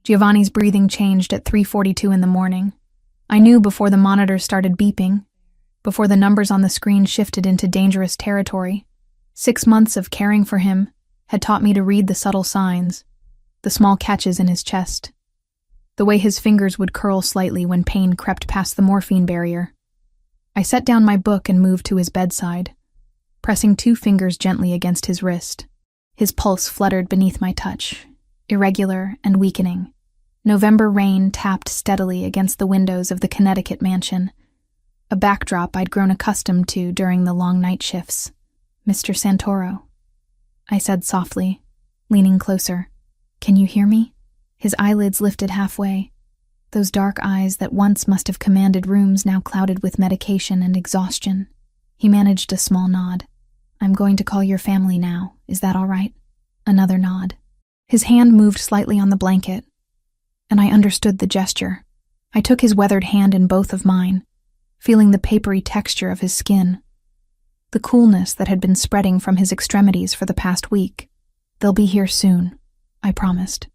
Giovanni's breathing changed at 3:42 in the morning. I knew before the monitor started beeping, before the numbers on the screen shifted into dangerous territory. 6 months of caring for him had taught me to read the subtle signs, the small catches in his chest, the way his fingers would curl slightly when pain crept past the morphine barrier. I set down my book and moved to his bedside, pressing 2 fingers gently against his wrist. His pulse fluttered beneath my touch, irregular and weakening. November rain tapped steadily against the windows of the Connecticut mansion, a backdrop I'd grown accustomed to during the long night shifts. "Mr. Santoro," I said softly, leaning closer. "Can you hear me?" His eyelids lifted halfway, those dark eyes that once must have commanded rooms now clouded with medication and exhaustion. He managed a small nod. "I'm going to call your family now. Is that all right?" Another nod. His hand moved slightly on the blanket, and I understood the gesture. I took his weathered hand in both of mine, feeling the papery texture of his skin, the coolness that had been spreading from his extremities for the past week. "They'll be here soon," I promised.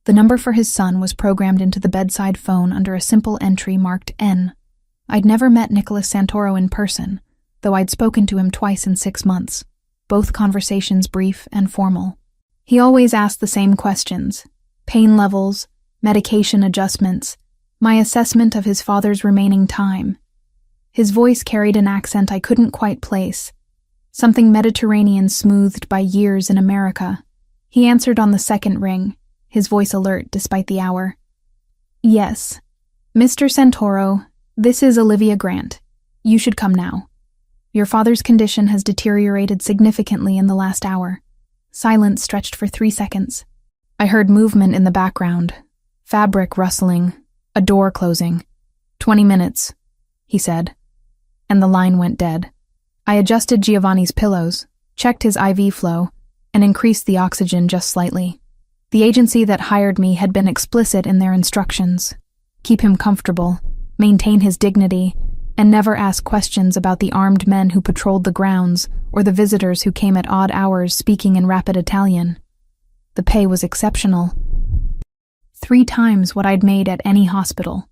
The number for his son was programmed into the bedside phone under a simple entry marked N. I'd never met Nicholas Santoro in person, though I'd spoken to him twice in 6 months, both conversations brief and formal. He always asked the same questions: pain levels, medication adjustments, my assessment of his father's remaining time. His voice carried an accent I couldn't quite place, something Mediterranean smoothed by years in America. He answered on the second ring, his voice alert despite the hour. "Yes, Mr. Santoro, this is Olivia Grant. You should come now. Your father's condition has deteriorated significantly in the last hour." Silence stretched for 3 seconds. I heard movement in the background, fabric rustling, a door closing. 20 minutes, he said, and the line went dead. I adjusted Giovanni's pillows, checked his IV flow, and increased the oxygen just slightly. The agency that hired me had been explicit in their instructions: keep him comfortable, maintain his dignity, and never ask questions about the armed men who patrolled the grounds or the visitors who came at odd hours speaking in rapid Italian. The pay was exceptional. 3 times what I'd made at any hospital.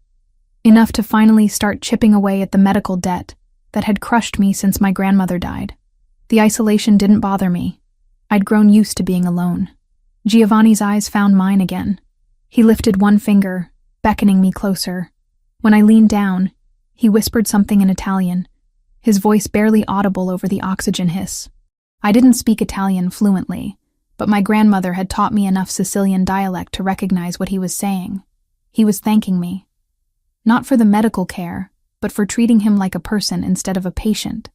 Enough to finally start chipping away at the medical debt that had crushed me since my grandmother died. The isolation didn't bother me. I'd grown used to being alone. Giovanni's eyes found mine again. He lifted one finger, beckoning me closer. When I leaned down, he whispered something in Italian, his voice barely audible over the oxygen hiss. I didn't speak Italian fluently, but my grandmother had taught me enough Sicilian dialect to recognize what he was saying. He was thanking me. Not for the medical care, but for treating him like a person instead of a patient,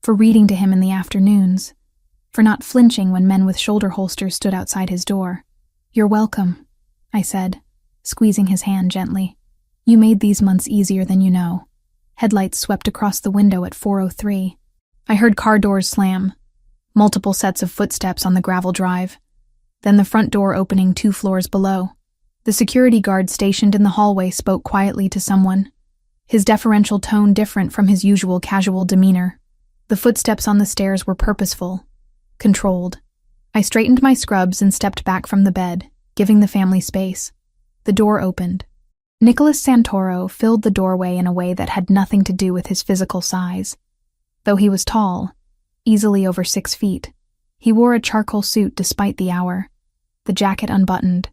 for reading to him in the afternoons, for not flinching when men with shoulder holsters stood outside his door. "You're welcome," I said, squeezing his hand gently. "You made these months easier than you know." Headlights swept across the window at 4:03. I heard car doors slam, multiple sets of footsteps on the gravel drive, then the front door opening 2 floors below. The security guard stationed in the hallway spoke quietly to someone, his deferential tone different from his usual casual demeanor. The footsteps on the stairs were purposeful, controlled. I straightened my scrubs and stepped back from the bed, giving the family space. The door opened. Nicholas Santoro filled the doorway in a way that had nothing to do with his physical size. Though he was tall, easily over 6 feet, he wore a charcoal suit despite the hour, the jacket unbuttoned,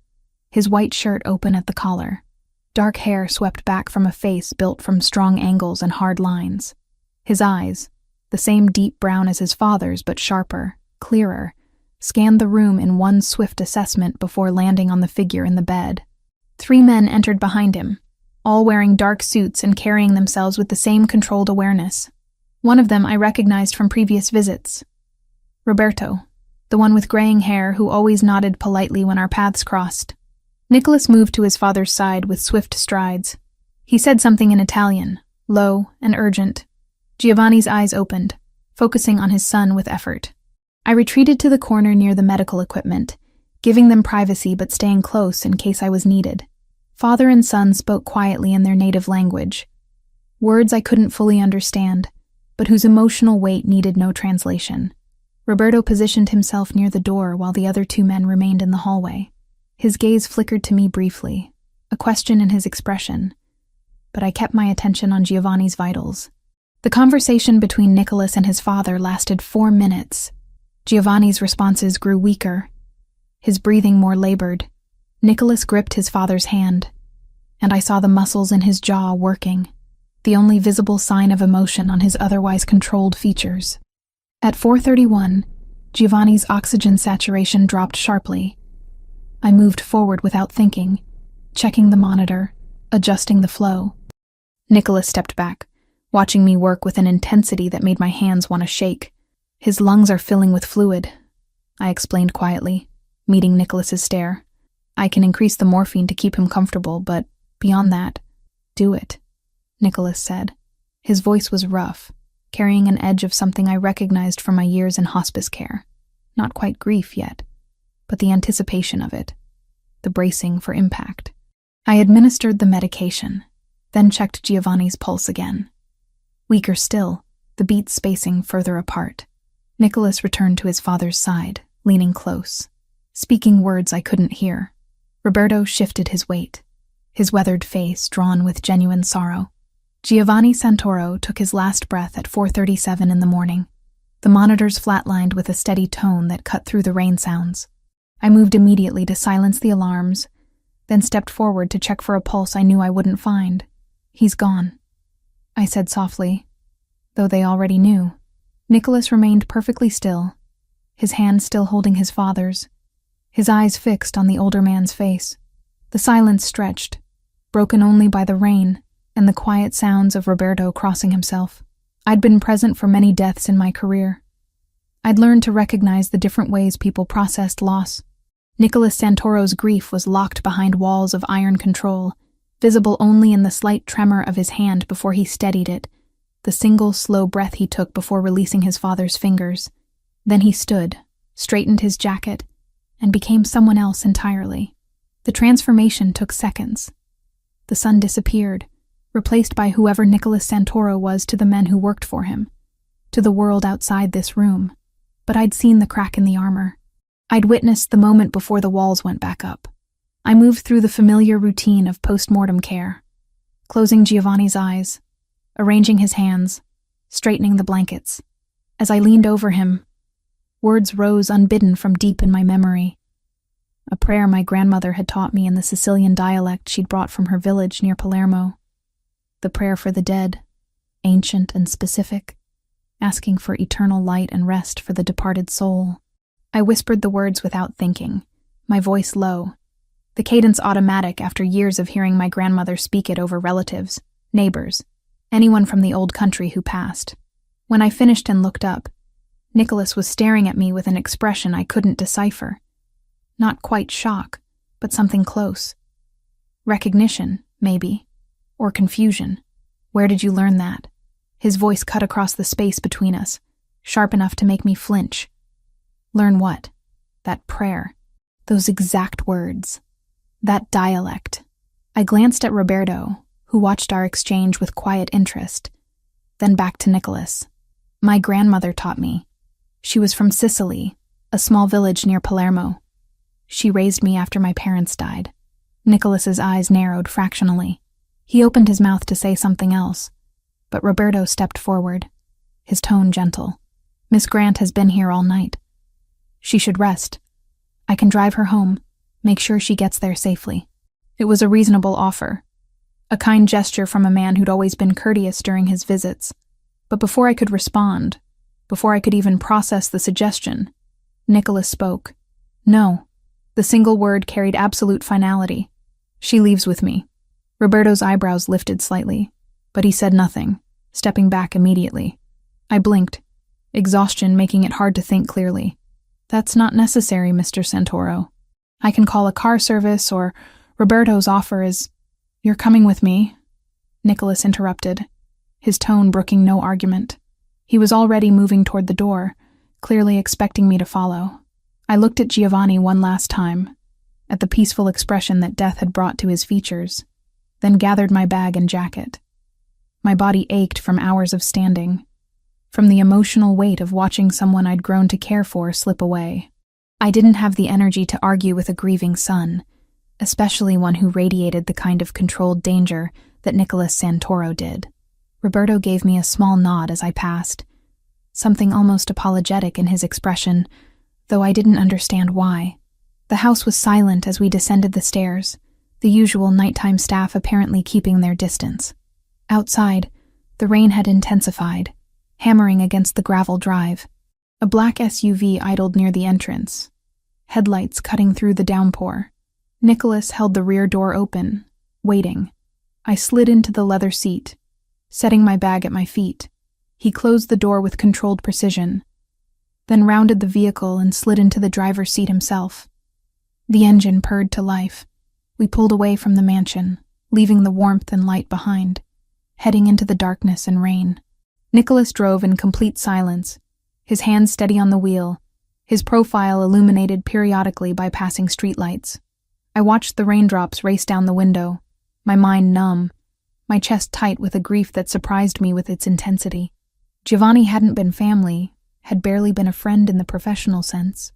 his white shirt open at the collar. Dark hair swept back from a face built from strong angles and hard lines. His eyes, the same deep brown as his father's but sharper, clearer, scanned the room in one swift assessment before landing on the figure in the bed. 3 men entered behind him, all wearing dark suits and carrying themselves with the same controlled awareness. One of them I recognized from previous visits. Roberto, the one with graying hair who always nodded politely when our paths crossed. Nicholas moved to his father's side with swift strides. He said something in Italian, low and urgent. Giovanni's eyes opened, focusing on his son with effort. I retreated to the corner near the medical equipment, giving them privacy but staying close in case I was needed. Father and son spoke quietly in their native language, words I couldn't fully understand, but whose emotional weight needed no translation. Roberto positioned himself near the door while the other 2 men remained in the hallway. His gaze flickered to me briefly, a question in his expression, but I kept my attention on Giovanni's vitals. The conversation between Nicholas and his father lasted 4 minutes. Giovanni's responses grew weaker, his breathing more labored. Nicholas gripped his father's hand, and I saw the muscles in his jaw working, the only visible sign of emotion on his otherwise controlled features. At 4:31, Giovanni's oxygen saturation dropped sharply. I moved forward without thinking, checking the monitor, adjusting the flow. Nicholas stepped back, watching me work with an intensity that made my hands want to shake. His lungs are filling with fluid, I explained quietly, meeting Nicholas's stare. I can increase the morphine to keep him comfortable, but beyond that, do it, Nicholas said. His voice was rough, carrying an edge of something I recognized from my years in hospice care. Not quite grief yet, but the anticipation of it, the bracing for impact. I administered the medication, then checked Giovanni's pulse again. Weaker still, the beats spacing further apart. Nicholas returned to his father's side, leaning close, speaking words I couldn't hear. Roberto shifted his weight, his weathered face drawn with genuine sorrow. Giovanni Santoro took his last breath at 4:37 in the morning. The monitors flatlined with a steady tone that cut through the rain sounds. I moved immediately to silence the alarms, then stepped forward to check for a pulse I knew I wouldn't find. "He's gone," I said softly, though they already knew. Nicholas remained perfectly still, his hand still holding his father's, his eyes fixed on the older man's face. The silence stretched, broken only by the rain and the quiet sounds of Roberto crossing himself. I'd been present for many deaths in my career. I'd learned to recognize the different ways people processed loss. Nicholas Santoro's grief was locked behind walls of iron control, visible only in the slight tremor of his hand before he steadied it, the single slow breath he took before releasing his father's fingers. Then he stood, straightened his jacket, and became someone else entirely. The transformation took seconds. The sun disappeared, replaced by whoever Nicholas Santoro was to the men who worked for him, to the world outside this room. But I'd seen the crack in the armor. I'd witnessed the moment before the walls went back up. I moved through the familiar routine of post-mortem care, closing Giovanni's eyes, arranging his hands, straightening the blankets. As I leaned over him, words rose unbidden from deep in my memory. A prayer my grandmother had taught me in the Sicilian dialect she'd brought from her village near Palermo. The prayer for the dead, ancient and specific, asking for eternal light and rest for the departed soul. I whispered the words without thinking, my voice low, the cadence automatic after years of hearing my grandmother speak it over relatives, neighbors, anyone from the old country who passed. When I finished and looked up, Nicholas was staring at me with an expression I couldn't decipher. Not quite shock, but something close. Recognition, maybe, or confusion. "Where did you learn that?" His voice cut across the space between us, sharp enough to make me flinch. Learn what? That prayer. Those exact words. That dialect. I glanced at Roberto, who watched our exchange with quiet interest, then back to Nicholas. My grandmother taught me. She was from Sicily, a small village near Palermo. She raised me after my parents died. Nicholas's eyes narrowed fractionally. He opened his mouth to say something else, but Roberto stepped forward, his tone gentle. "Miss Grant has been here all night. She should rest. I can drive her home, make sure she gets there safely." It was a reasonable offer, a kind gesture from a man who'd always been courteous during his visits. But before I could respond, before I could even process the suggestion, Nicholas spoke. "No." The single word carried absolute finality. "She leaves with me." Roberto's eyebrows lifted slightly, but he said nothing, stepping back immediately. I blinked, exhaustion making it hard to think clearly. "That's not necessary, Mr. Santoro. I can call a car service, or Roberto's offer is—" "You're coming with me," Nicholas interrupted, his tone brooking no argument. He was already moving toward the door, clearly expecting me to follow. I looked at Giovanni one last time, at the peaceful expression that death had brought to his features, then gathered my bag and jacket. My body ached from hours of standing, from the emotional weight of watching someone I'd grown to care for slip away. I didn't have the energy to argue with a grieving son, especially one who radiated the kind of controlled danger that Nicholas Santoro did. Roberto gave me a small nod as I passed, something almost apologetic in his expression, though I didn't understand why. The house was silent as we descended the stairs, the usual nighttime staff apparently keeping their distance. Outside, the rain had intensified, hammering against the gravel drive. A black SUV idled near the entrance, headlights cutting through the downpour. Nicholas held the rear door open, waiting. I slid into the leather seat, setting my bag at my feet. He closed the door with controlled precision, then rounded the vehicle and slid into the driver's seat himself. The engine purred to life. We pulled away from the mansion, leaving the warmth and light behind, heading into the darkness and rain. Nicholas drove in complete silence, his hands steady on the wheel, his profile illuminated periodically by passing streetlights. I watched the raindrops race down the window, my mind numb, my chest tight with a grief that surprised me with its intensity. Giovanni hadn't been family, had barely been a friend in the professional sense,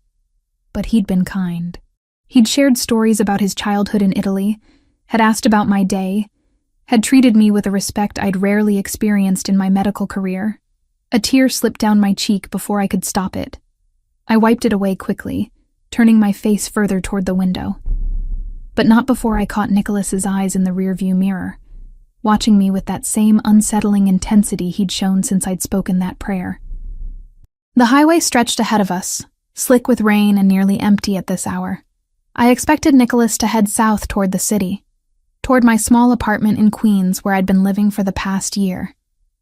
but he'd been kind. He'd shared stories about his childhood in Italy, had asked about my day, had treated me with a respect I'd rarely experienced in my medical career. A tear slipped down my cheek before I could stop it. I wiped it away quickly, turning my face further toward the window. But not before I caught Nicholas's eyes in the rearview mirror, watching me with that same unsettling intensity he'd shown since I'd spoken that prayer. The highway stretched ahead of us, slick with rain and nearly empty at this hour. I expected Nicholas to head south toward the city, toward my small apartment in Queens where I'd been living for the past year.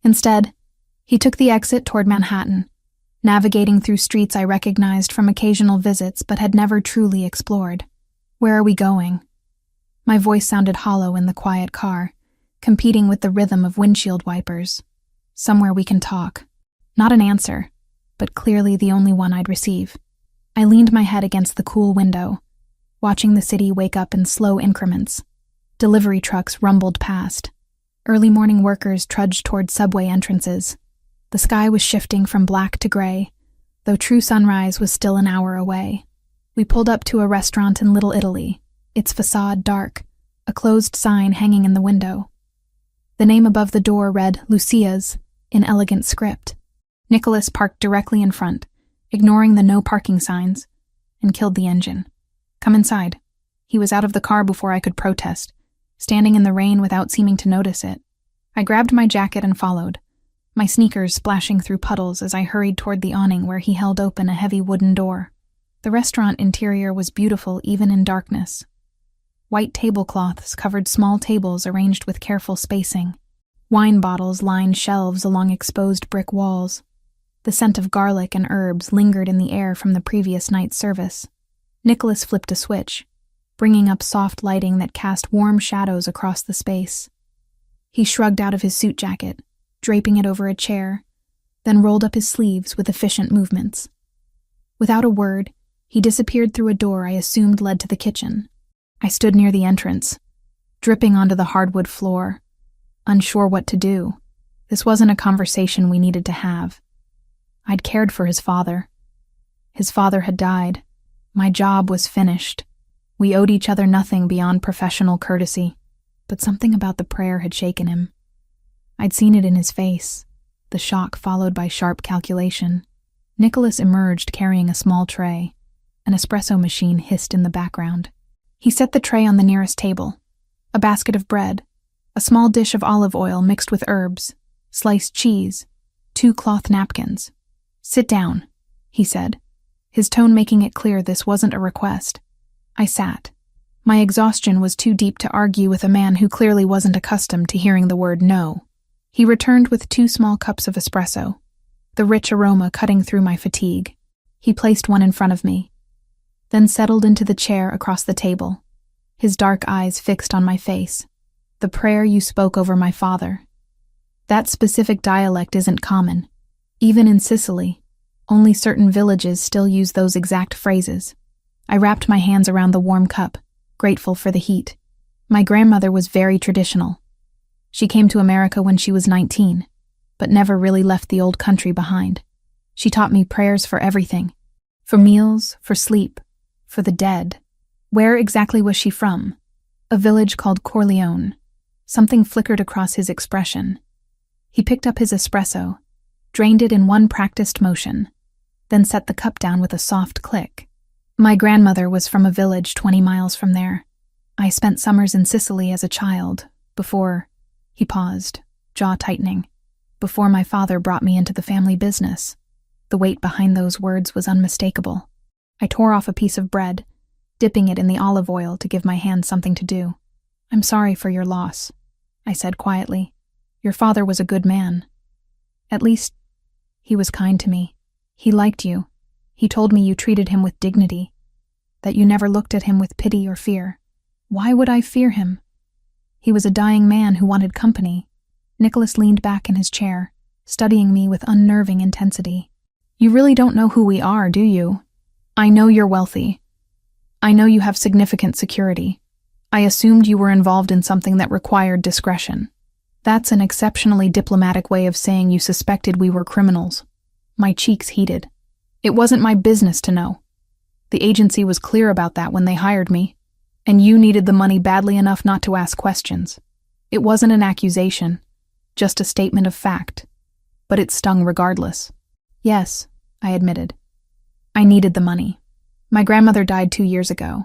Instead, he took the exit toward Manhattan, navigating through streets I recognized from occasional visits but had never truly explored. Where are we going? My voice sounded hollow in the quiet car, competing with the rhythm of windshield wipers. Somewhere we can talk. Not an answer, but clearly the only one I'd receive. I leaned my head against the cool window, watching the city wake up in slow increments. Delivery trucks rumbled past. Early morning workers trudged toward subway entrances. The sky was shifting from black to gray, though true sunrise was still an hour away. We pulled up to a restaurant in Little Italy, its facade dark, a closed sign hanging in the window. The name above the door read Lucia's in elegant script. Nicholas parked directly in front, ignoring the no parking signs, and killed the engine. Come inside. He was out of the car before I could protest, standing in the rain without seeming to notice it. I grabbed my jacket and followed, my sneakers splashing through puddles as I hurried toward the awning where he held open a heavy wooden door. The restaurant interior was beautiful even in darkness. White tablecloths covered small tables arranged with careful spacing. Wine bottles lined shelves along exposed brick walls. The scent of garlic and herbs lingered in the air from the previous night's service. Nicholas flipped a switch, bringing up soft lighting that cast warm shadows across the space. He shrugged out of his suit jacket, draping it over a chair, then rolled up his sleeves with efficient movements. Without a word, he disappeared through a door I assumed led to the kitchen. I stood near the entrance, dripping onto the hardwood floor, unsure what to do. This wasn't a conversation we needed to have. I'd cared for his father. His father had died. My job was finished. We owed each other nothing beyond professional courtesy, but something about the prayer had shaken him. I'd seen it in his face, the shock followed by sharp calculation. Nicholas emerged carrying a small tray. An espresso machine hissed in the background. He set the tray on the nearest table. A basket of bread, a small dish of olive oil mixed with herbs, sliced cheese, 2 cloth napkins. "Sit down," he said, his tone making it clear this wasn't a request. I sat. My exhaustion was too deep to argue with a man who clearly wasn't accustomed to hearing the word no. He returned with 2 small cups of espresso, the rich aroma cutting through my fatigue. He placed one in front of me, then settled into the chair across the table, his dark eyes fixed on my face. "The prayer you spoke over my father. That specific dialect isn't common. Even in Sicily, only certain villages still use those exact phrases." I wrapped my hands around the warm cup, grateful for the heat. My grandmother was very traditional. She came to America when she was 19, but never really left the old country behind. She taught me prayers for everything, For meals, for sleep, for the dead. Where exactly was she from? A village called Corleone. Something flickered across his expression. He picked up his espresso, drained it in one practiced motion, then set the cup down with a soft click. My grandmother was from a village 20 miles from there. I spent summers in Sicily as a child, before— He paused, jaw tightening. Before my father brought me into the family business. The weight behind those words was unmistakable. I tore off a piece of bread, dipping it in the olive oil to give my hands something to do. "I'm sorry for your loss," I said quietly. "Your father was a good man. At least, he was kind to me. He liked you. He told me you treated him with dignity, that you never looked at him with pity or fear." Why would I fear him? He was a dying man who wanted company. Nicholas leaned back in his chair, studying me with unnerving intensity. "You really don't know who we are, do you? I know you're wealthy. I know you have significant security. I assumed you were involved in something that required discretion. That's an exceptionally diplomatic way of saying you suspected we were criminals." My cheeks heated. "It wasn't my business to know. The agency was clear about that when they hired me, and you needed the money badly enough not to ask questions. It wasn't an accusation, just a statement of fact, but it stung regardless." "Yes," I admitted. "I needed the money. My grandmother died 2 years ago.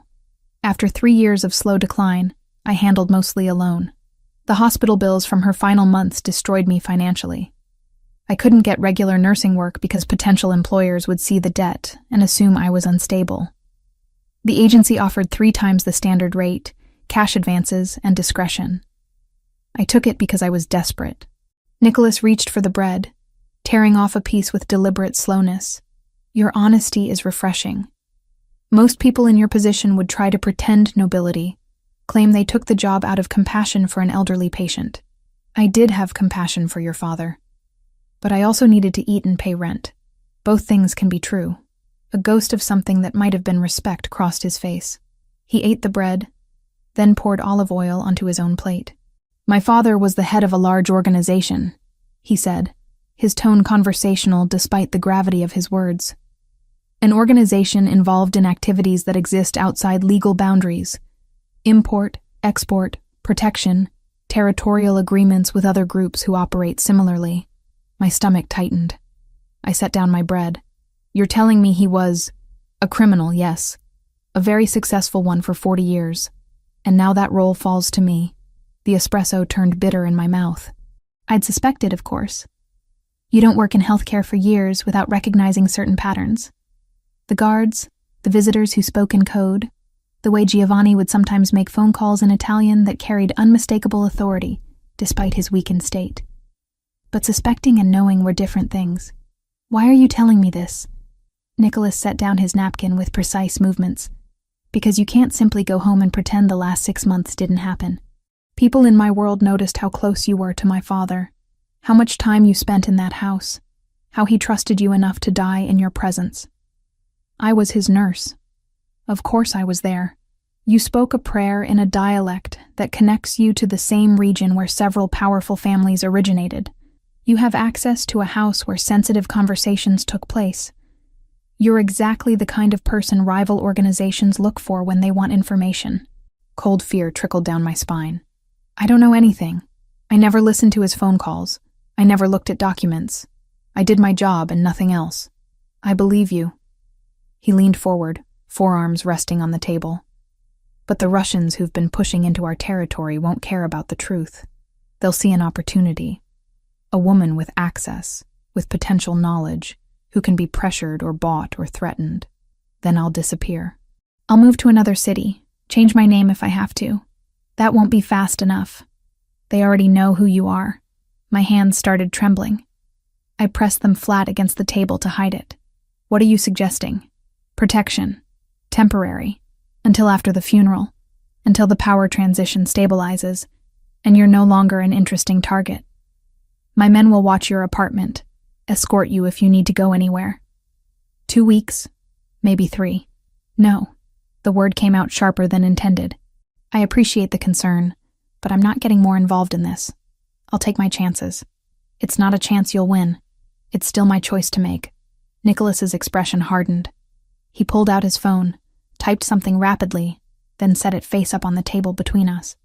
After 3 years of slow decline, I handled mostly alone. The hospital bills from her final months destroyed me financially. I couldn't get regular nursing work because potential employers would see the debt and assume I was unstable. The agency offered 3 times the standard rate, cash advances, and discretion. I took it because I was desperate." Nicholas reached for the bread, tearing off a piece with deliberate slowness. "Your honesty is refreshing. Most people in your position would try to pretend nobility, claim they took the job out of compassion for an elderly patient. I did have compassion for your father, but I also needed to eat and pay rent. Both things can be true." A ghost of something that might have been respect crossed his face. He ate the bread, then poured olive oil onto his own plate. "My father was the head of a large organization," he said, his tone conversational despite the gravity of his words. "An organization involved in activities that exist outside legal boundaries. Import, export, protection, territorial agreements with other groups who operate similarly." My stomach tightened. I set down my bread. "You're telling me he was a criminal, yes. A very successful one for 40 years. And now that role falls to me." The espresso turned bitter in my mouth. "I'd suspected, of course. You don't work in healthcare for years without recognizing certain patterns. The guards, the visitors who spoke in code, the way Giovanni would sometimes make phone calls in Italian that carried unmistakable authority, despite his weakened state. But suspecting and knowing were different things. Why are you telling me this?" Nicholas set down his napkin with precise movements. "Because you can't simply go home and pretend the last 6 months didn't happen. People in my world noticed how close you were to my father, how much time you spent in that house, how he trusted you enough to die in your presence. I was his nurse. Of course I was there. You spoke a prayer in a dialect that connects you to the same region where several powerful families originated. You have access to a house where sensitive conversations took place. You're exactly the kind of person rival organizations look for when they want information." Cold fear trickled down my spine. "I don't know anything. I never listened to his phone calls. I never looked at documents. I did my job and nothing else. I believe you." He leaned forward, forearms resting on the table. "But the Russians who've been pushing into our territory won't care about the truth. They'll see an opportunity. A woman with access, with potential knowledge, who can be pressured or bought or threatened. Then I'll disappear. I'll move to another city, change my name if I have to. That won't be fast enough. They already know who you are." My hands started trembling. I pressed them flat against the table to hide it. "What are you suggesting?" "Protection. Temporary. Until after the funeral. Until the power transition stabilizes, and you're no longer an interesting target. My men will watch your apartment, escort you if you need to go anywhere. 2 weeks, maybe 3. "No." The word came out sharper than intended. "I appreciate the concern, but I'm not getting more involved in this. I'll take my chances. It's not a chance you'll win. It's still my choice to make." Nicholas's expression hardened. He pulled out his phone, typed something rapidly, then set it face up on the table between us.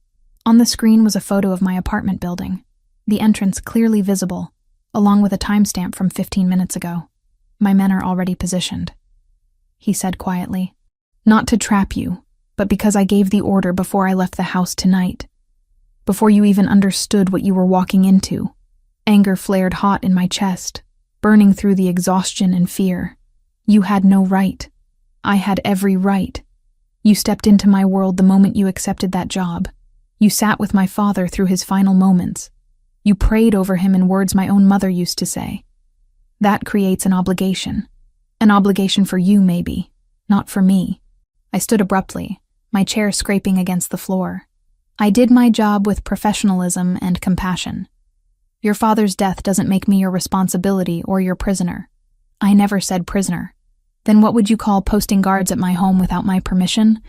On the screen was a photo of my apartment building, the entrance clearly visible, along with a timestamp from 15 minutes ago. My men are already positioned, he said quietly. Not to trap you, but because I gave the order before I left the house tonight. Before you even understood what you were walking into. Anger flared hot in my chest, burning through the exhaustion and fear. You had no right. I had every right. You stepped into my world the moment you accepted that job. You sat with my father through his final moments. You prayed over him in words my own mother used to say. That creates an obligation. An obligation for you, maybe, not for me. I stood abruptly, my chair scraping against the floor. I did my job with professionalism and compassion. Your father's death doesn't make me your responsibility or your prisoner. I never said prisoner. Then what would you call posting guards at my home without my permission?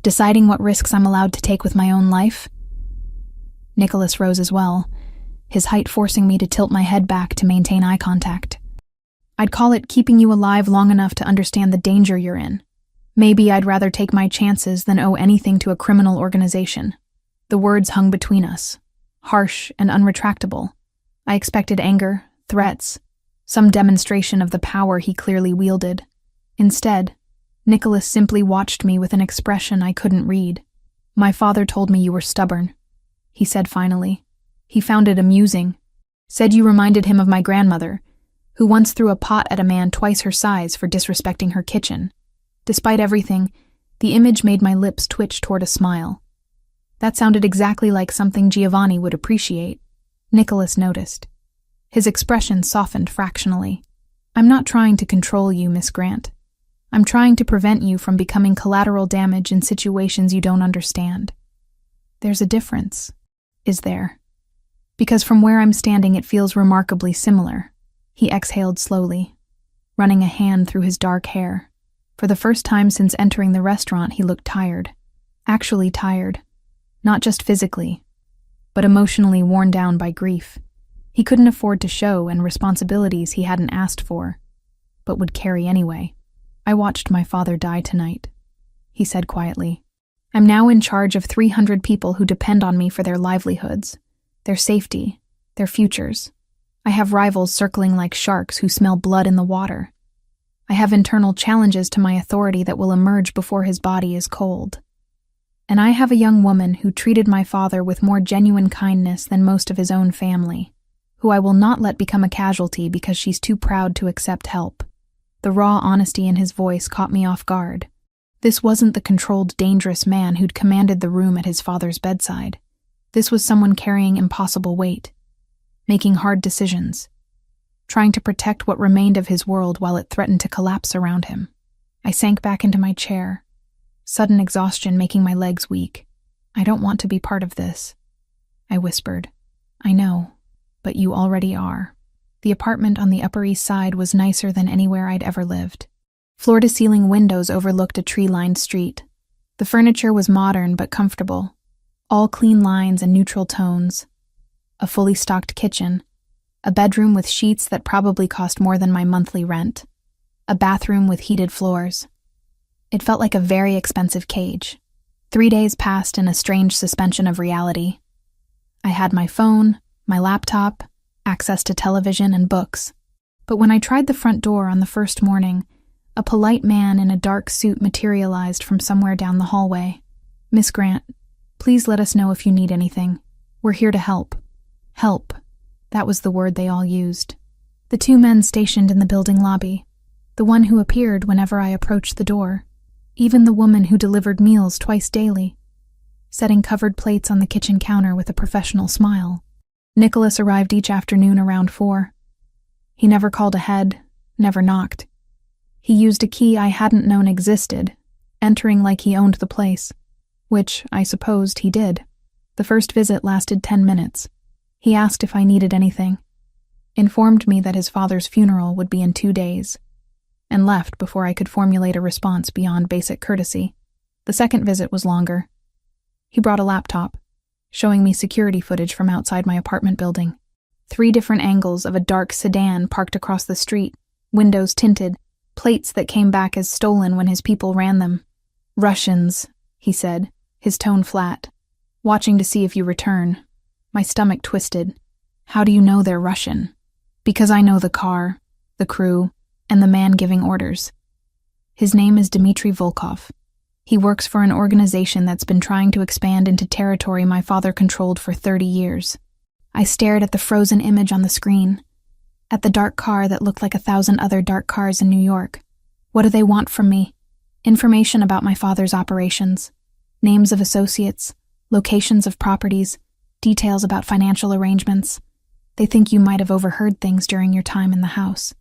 Deciding what risks I'm allowed to take with my own life? Nicholas rose as well, his height forcing me to tilt my head back to maintain eye contact. I'd call it keeping you alive long enough to understand the danger you're in. Maybe I'd rather take my chances than owe anything to a criminal organization. The words hung between us, harsh and unretractable. I expected anger, threats, some demonstration of the power he clearly wielded. Instead, Nicholas simply watched me with an expression I couldn't read. My father told me you were stubborn, he said finally. He found it amusing. Said you reminded him of my grandmother, who once threw a pot at a man twice her size for disrespecting her kitchen. Despite everything, the image made my lips twitch toward a smile. That sounded exactly like something Giovanni would appreciate. Nicholas noticed. His expression softened fractionally. I'm not trying to control you, Miss Grant. I'm trying to prevent you from becoming collateral damage in situations you don't understand. There's a difference, is there? Because from where I'm standing it feels remarkably similar. He exhaled slowly, running a hand through his dark hair. For the first time since entering the restaurant, he looked tired. Actually tired. Not just physically, but emotionally worn down by grief. He couldn't afford to show and responsibilities he hadn't asked for, but would carry anyway. I watched my father die tonight, he said quietly. I'm now in charge of 300 people who depend on me for their livelihoods, their safety, their futures. I have rivals circling like sharks who smell blood in the water. I have internal challenges to my authority that will emerge before his body is cold. And I have a young woman who treated my father with more genuine kindness than most of his own family, who I will not let become a casualty because she's too proud to accept help. The raw honesty in his voice caught me off guard. This wasn't the controlled, dangerous man who'd commanded the room at his father's bedside. This was someone carrying impossible weight, making hard decisions, trying to protect what remained of his world while it threatened to collapse around him. I sank back into my chair, sudden exhaustion making my legs weak. I don't want to be part of this, I whispered. I know, but you already are. The apartment on the Upper East Side was nicer than anywhere I'd ever lived. Floor-to-ceiling windows overlooked a tree-lined street. The furniture was modern but comfortable, all clean lines and neutral tones. A fully stocked kitchen, a bedroom with sheets that probably cost more than my monthly rent, a bathroom with heated floors. It felt like a very expensive cage. 3 days passed in a strange suspension of reality. I had my phone, my laptop, access to television and books. But when I tried the front door on the first morning, a polite man in a dark suit materialized from somewhere down the hallway. Miss Grant, please let us know if you need anything. We're here to help. Help. That was the word they all used. The 2 men stationed in the building lobby, the one who appeared whenever I approached the door, even the woman who delivered meals twice daily, setting covered plates on the kitchen counter with a professional smile. Nicholas arrived each afternoon around 4. He never called ahead, never knocked. He used a key I hadn't known existed, entering like he owned the place, which I supposed he did. The first visit lasted 10 minutes. He asked if I needed anything, informed me that his father's funeral would be in 2 days, and left before I could formulate a response beyond basic courtesy. The second visit was longer. He brought a laptop, showing me security footage from outside my apartment building. 3 different angles of a dark sedan parked across the street, windows tinted, Plates that came back as stolen when his people ran them. "Russians," he said, his tone flat. "Watching to see if you return." My stomach twisted. "How do you know they're Russian?" "Because I know the car, the crew, and the man giving orders. His name is Dmitry Volkov. He works for an organization that's been trying to expand into territory my father controlled for 30 years. I stared at the frozen image on the screen, at the dark car that looked like 1,000 other dark cars in New York. What do they want from me? Information about my father's operations, names of associates, locations of properties, details about financial arrangements. They think you might have overheard things during your time in the house.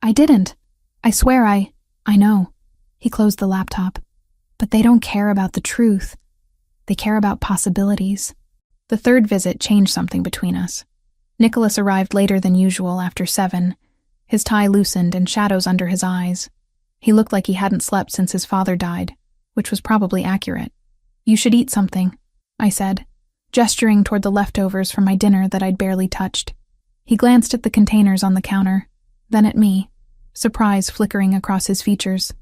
I didn't. I swear I know. He closed the laptop. But they don't care about the truth. They care about possibilities. The third visit changed something between us. Nicholas arrived later than usual after 7, his tie loosened and shadows under his eyes. He looked like he hadn't slept since his father died, which was probably accurate. "You should eat something," I said, gesturing toward the leftovers from my dinner that I'd barely touched. He glanced at the containers on the counter, then at me, surprise flickering across his features.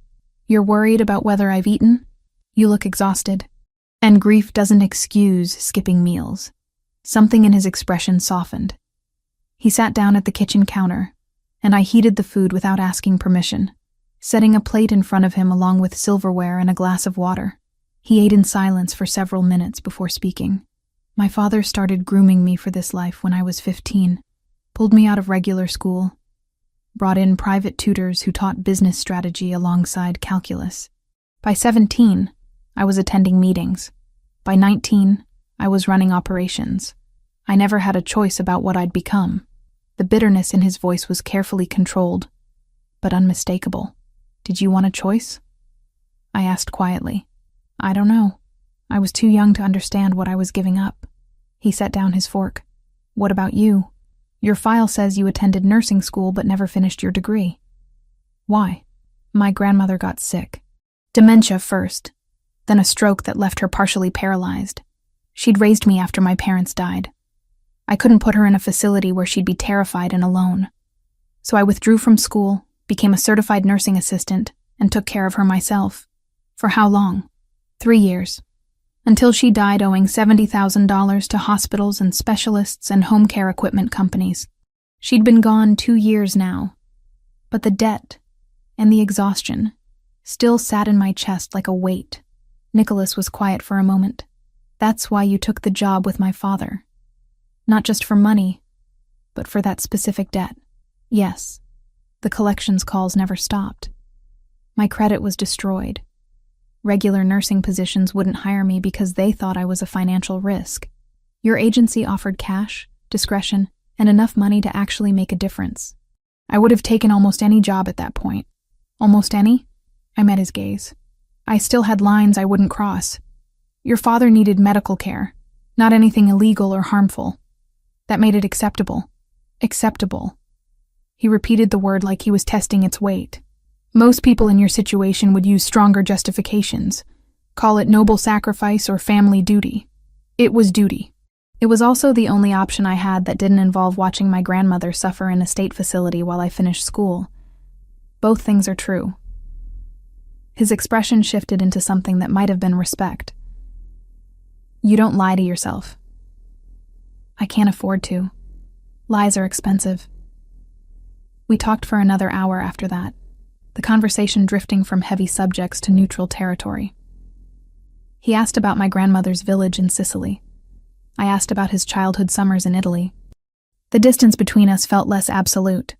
"You're worried about whether I've eaten? You look exhausted." And grief doesn't excuse skipping meals. Something in his expression softened. He sat down at the kitchen counter, and I heated the food without asking permission, setting a plate in front of him along with silverware and a glass of water. He ate in silence for several minutes before speaking. "My father started grooming me for this life when I was 15, pulled me out of regular school, brought in private tutors who taught business strategy alongside calculus. By 17, I was attending meetings. By 19, I was running operations. I never had a choice about what I'd become." The bitterness in his voice was carefully controlled, but unmistakable. "Did you want a choice?" I asked quietly. "I don't know. I was too young to understand what I was giving up." He set down his fork. "What about you? Your file says you attended nursing school but never finished your degree." "Why?" "My grandmother got sick. Dementia first, then a stroke that left her partially paralyzed. She'd raised me after my parents died. I couldn't put her in a facility where she'd be terrified and alone. So I withdrew from school, became a certified nursing assistant, and took care of her myself. For how long? 3 years. Until she died owing $70,000 to hospitals and specialists and home care equipment companies. She'd been gone 2 years now. But the debt and the exhaustion still sat in my chest like a weight. Nicholas was quiet for a moment. "That's why you took the job with my father. Not just for money, but for that specific debt." "Yes." The collections calls never stopped. My credit was destroyed. Regular nursing positions wouldn't hire me because they thought I was a financial risk. Your agency offered cash, discretion, and enough money to actually make a difference. I would have taken almost any job at that point. "Almost any?" I met his gaze. "I still had lines I wouldn't cross. Your father needed medical care, not anything illegal or harmful. That made it acceptable." "Acceptable." He repeated the word like he was testing its weight. "Most people in your situation would use stronger justifications. Call it noble sacrifice or family duty. It was duty. It was also the only option I had that didn't involve watching my grandmother suffer in a state facility while I finished school. Both things are true." His expression shifted into something that might have been respect. "You don't lie to yourself." "I can't afford to. Lies are expensive." We talked for another hour after that, the conversation drifting from heavy subjects to neutral territory. He asked about my grandmother's village in Sicily. I asked about his childhood summers in Italy. The distance between us felt less absolute,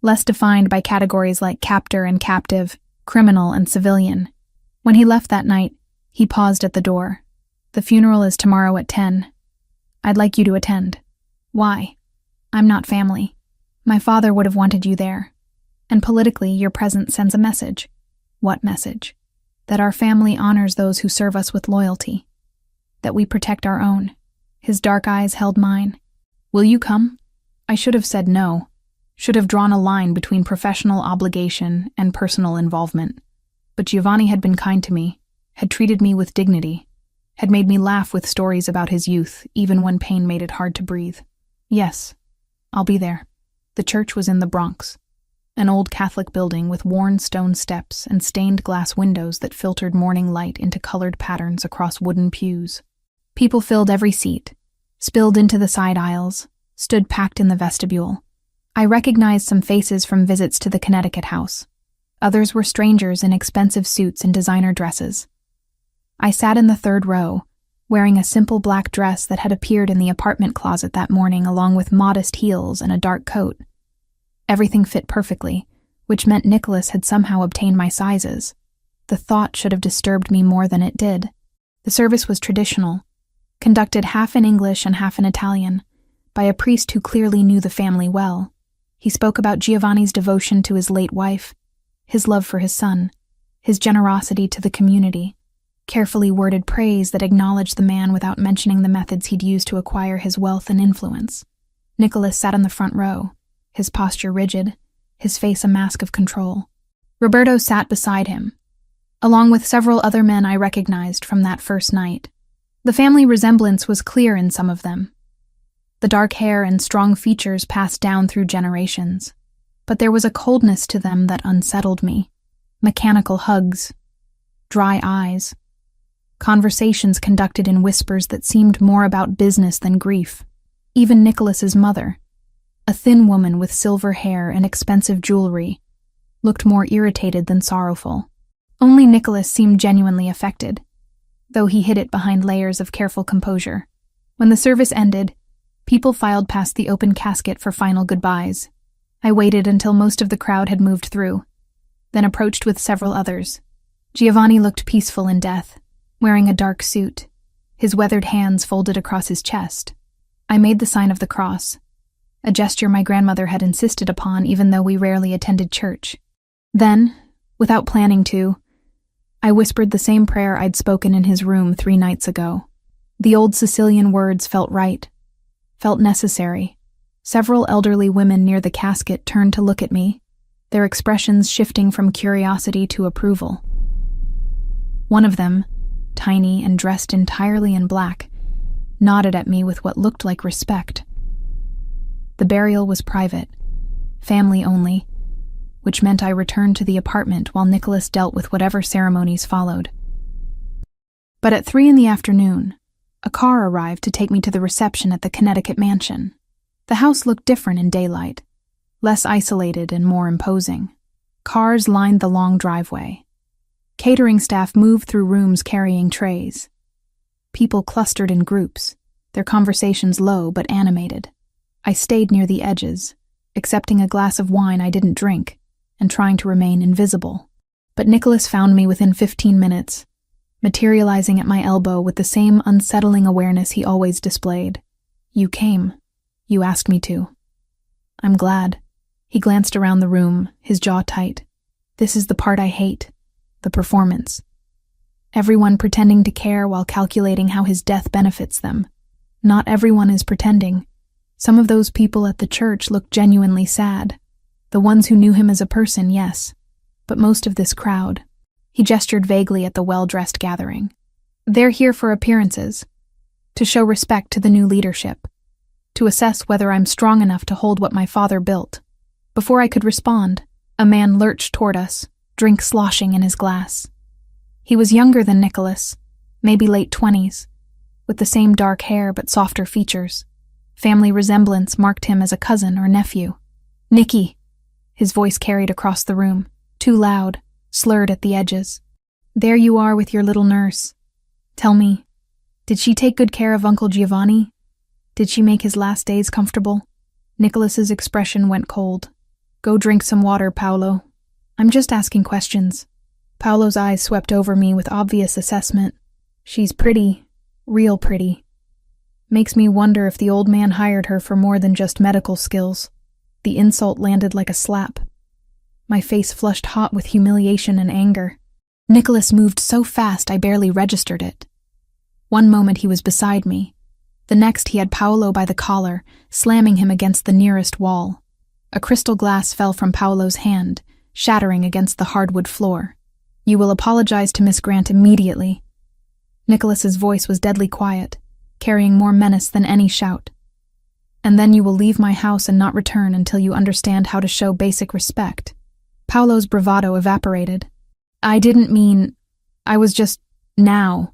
less defined by categories like captor and captive, criminal and civilian. When he left that night, he paused at the door. "The funeral is tomorrow at 10. I'd like you to attend." "Why?" "I'm not family. My father would have wanted you there. And politically, your presence sends a message." "What message?" "That our family honors those who serve us with loyalty. That we protect our own." His dark eyes held mine. "Will you come?" I should have said no. Should have drawn a line between professional obligation and personal involvement. But Giovanni had been kind to me, had treated me with dignity, had made me laugh with stories about his youth, even when pain made it hard to breathe. "Yes, I'll be there." The church was in the Bronx. an old Catholic building with worn stone steps and stained glass windows that filtered morning light into colored patterns across wooden pews. People filled every seat, spilled into the side aisles, stood packed in the vestibule. I recognized some faces from visits to the Connecticut house. Others were strangers in expensive suits and designer dresses. I sat in the third row, wearing a simple black dress that had appeared in the apartment closet that morning along with modest heels and a dark coat. Everything fit perfectly, which meant Nicholas had somehow obtained my sizes. The thought should have disturbed me more than it did. The service was traditional, conducted half in English and half in Italian, by a priest who clearly knew the family well. He spoke about Giovanni's devotion to his late wife, his love for his son, his generosity to the community, carefully worded praise that acknowledged the man without mentioning the methods he'd used to acquire his wealth and influence. Nicholas sat in the front row, his posture rigid, his face a mask of control. Roberto sat beside him, along with several other men I recognized from that first night. The family resemblance was clear in some of them. The dark hair and strong features passed down through generations, but there was a coldness to them that unsettled me. Mechanical hugs, dry eyes, conversations conducted in whispers that seemed more about business than grief. Even Nicholas's mother, a thin woman with silver hair and expensive jewelry, looked more irritated than sorrowful. Only Nicholas seemed genuinely affected, though he hid it behind layers of careful composure. When the service ended, people filed past the open casket for final goodbyes. I waited until most of the crowd had moved through, then approached with several others. Giovanni looked peaceful in death, wearing a dark suit, his weathered hands folded across his chest. I made the sign of the cross, a gesture my grandmother had insisted upon even though we rarely attended church. Then, without planning to, I whispered the same prayer I'd spoken in his room 3 nights ago. The old Sicilian words felt right, felt necessary. Several elderly women near the casket turned to look at me, their expressions shifting from curiosity to approval. One of them, tiny and dressed entirely in black, nodded at me with what looked like respect. The burial was private, family only, which meant I returned to the apartment while Nicholas dealt with whatever ceremonies followed. But at 3 p.m, a car arrived to take me to the reception at the Connecticut mansion. The house looked different in daylight, less isolated and more imposing. Cars lined the long driveway. Catering staff moved through rooms carrying trays. People clustered in groups, their conversations low but animated. I stayed near the edges, accepting a glass of wine I didn't drink and trying to remain invisible. But Nicholas found me within 15 minutes, materializing at my elbow with the same unsettling awareness he always displayed. "You came. You asked me to. I'm glad." He glanced around the room, his jaw tight. "This is the part I hate, the performance. Everyone pretending to care while calculating how his death benefits them. Not everyone is pretending. Some of those people at the church looked genuinely sad. The ones who knew him as a person, yes. But most of this crowd," he gestured vaguely at the well-dressed gathering, "they're here for appearances, to show respect to the new leadership, to assess whether I'm strong enough to hold what my father built." Before I could respond, a man lurched toward us, drink sloshing in his glass. He was younger than Nicholas, maybe late 20s, with the same dark hair but softer features. Family resemblance marked him as a cousin or nephew. "Nicky," his voice carried across the room, too loud, slurred at the edges. "There you are with your little nurse. Tell me, did she take good care of Uncle Giovanni? Did she make his last days comfortable?" Nicholas's expression went cold. "Go drink some water, Paolo. I'm just asking questions." Paolo's eyes swept over me with obvious assessment. "She's pretty, real pretty. Makes me wonder if the old man hired her for more than just medical skills." The insult landed like a slap. My face flushed hot with humiliation and anger. Nicholas moved so fast I barely registered it. One moment he was beside me. The next he had Paolo by the collar, slamming him against the nearest wall. A crystal glass fell from Paolo's hand, shattering against the hardwood floor. "You will apologize to Miss Grant immediately." Nicholas's voice was deadly quiet, carrying more menace than any shout. And then you will leave my house and not return until you understand how to show basic respect. Paolo's bravado evaporated. I didn't mean... I was just... now.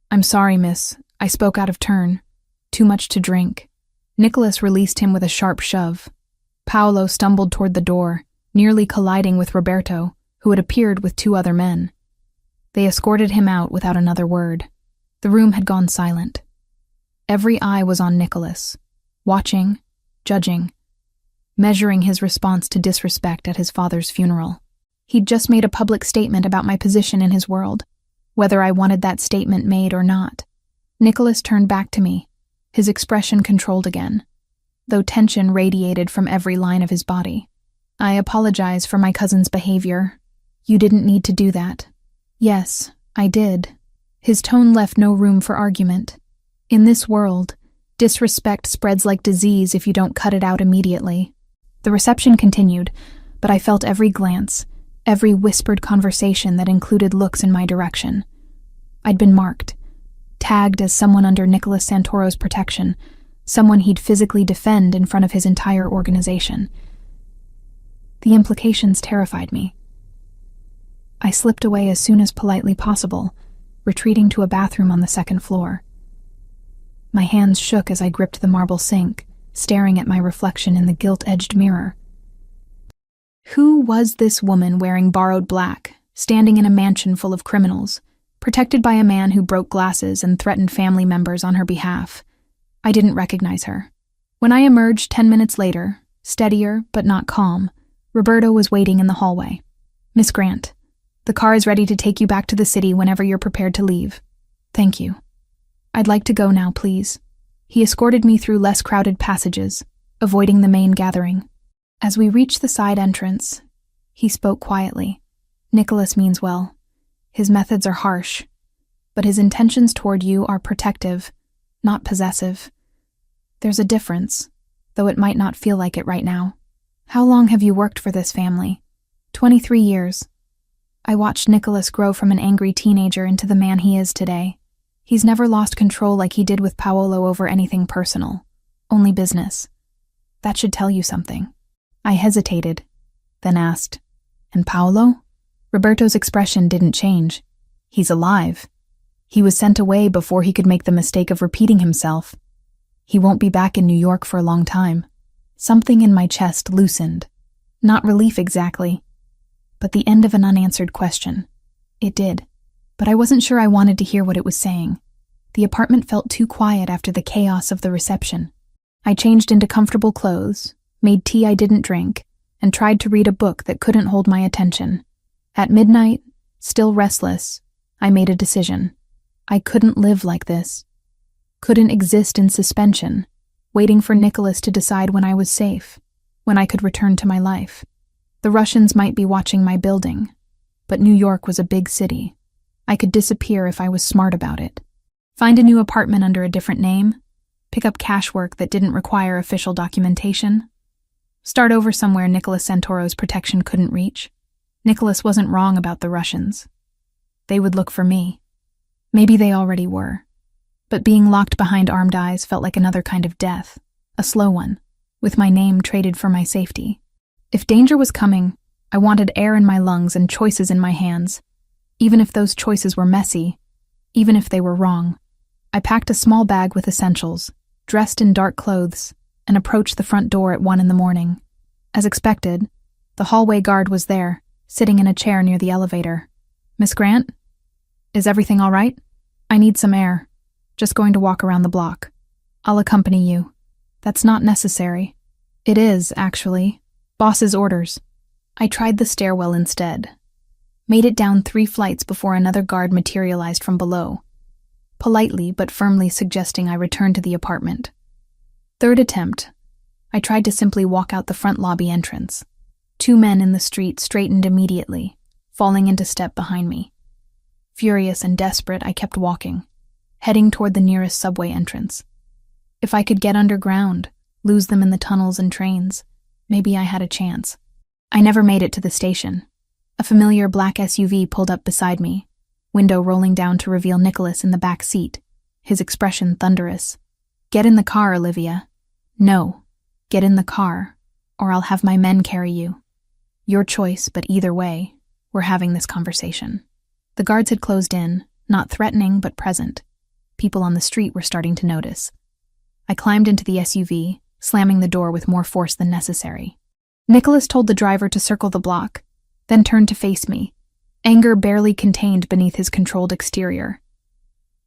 I'm sorry, miss. I spoke out of turn. Too much to drink. Nicholas released him with a sharp shove. Paolo stumbled toward the door, nearly colliding with Roberto, who had appeared with 2 other men. They escorted him out without another word. The room had gone silent. Every eye was on Nicholas, watching, judging, measuring his response to disrespect at his father's funeral. He'd just made a public statement about my position in his world, whether I wanted that statement made or not. Nicholas turned back to me, his expression controlled again, though tension radiated from every line of his body. I apologize for my cousin's behavior. You didn't need to do that. Yes, I did. His tone left no room for argument. In this world, disrespect spreads like disease if you don't cut it out immediately. The reception continued, but I felt every glance, every whispered conversation that included looks in my direction. I'd been marked, tagged as someone under Nicholas Santoro's protection, someone he'd physically defend in front of his entire organization. The implications terrified me. I slipped away as soon as politely possible, retreating to a bathroom on the 2nd floor. My hands shook as I gripped the marble sink, staring at my reflection in the gilt-edged mirror. Who was this woman wearing borrowed black, standing in a mansion full of criminals, protected by a man who broke glasses and threatened family members on her behalf? I didn't recognize her. When I emerged 10 minutes later, steadier but not calm, Roberto was waiting in the hallway. Miss Grant, the car is ready to take you back to the city whenever you're prepared to leave. Thank you. I'd like to go now, please. He escorted me through less crowded passages, avoiding the main gathering. As we reached the side entrance, he spoke quietly. Nicholas means well. His methods are harsh, but his intentions toward you are protective, not possessive. There's a difference, though it might not feel like it right now. How long have you worked for this family? 23 years. I watched Nicholas grow from an angry teenager into the man he is today. He's never lost control like he did with Paolo over anything personal, only business. That should tell you something. I hesitated, then asked, "And Paolo?" Roberto's expression didn't change. He's alive. He was sent away before he could make the mistake of repeating himself. He won't be back in New York for a long time. Something in my chest loosened. Not relief exactly, but the end of an unanswered question. It did, but I wasn't sure I wanted to hear what it was saying. The apartment felt too quiet after the chaos of the reception. I changed into comfortable clothes, made tea I didn't drink, and tried to read a book that couldn't hold my attention. At midnight, still restless, I made a decision. I couldn't live like this. Couldn't exist in suspension, waiting for Nicholas to decide when I was safe, when I could return to my life. The Russians might be watching my building, but New York was a big city. I could disappear if I was smart about it. Find a new apartment under a different name, pick up cash work that didn't require official documentation, start over somewhere Nicholas Santoro's protection couldn't reach. Nicholas wasn't wrong about the Russians. They would look for me. Maybe they already were. But being locked behind armed eyes felt like another kind of death, a slow one, with my name traded for my safety. If danger was coming, I wanted air in my lungs and choices in my hands, even if those choices were messy, even if they were wrong. I packed a small bag with essentials, dressed in dark clothes, and approached the front door at 1 a.m. As expected, the hallway guard was there, sitting in a chair near the elevator. "Miss Grant? Is everything all right? I need some air. Just going to walk around the block. I'll accompany you." "That's not necessary." "It is, actually. Boss's orders." I tried the stairwell instead. Made it down 3 flights before another guard materialized from below, politely but firmly suggesting I return to the apartment. 3rd attempt. I tried to simply walk out the front lobby entrance. 2 men in the street straightened immediately, falling into step behind me. Furious and desperate, I kept walking, heading toward the nearest subway entrance. If I could get underground, lose them in the tunnels and trains, maybe I had a chance. I never made it to the station. A familiar black SUV pulled up beside me, window rolling down to reveal Nicholas in the back seat, his expression thunderous. "Get in the car, Olivia. No, get in the car, or I'll have my men carry you. Your choice, but either way, we're having this conversation. The guards had closed in, not threatening but present. People on the street were starting to notice. I climbed into the SUV, slamming the door with more force than necessary. Nicholas told the driver to circle the block, then turned to face me, anger barely contained beneath his controlled exterior.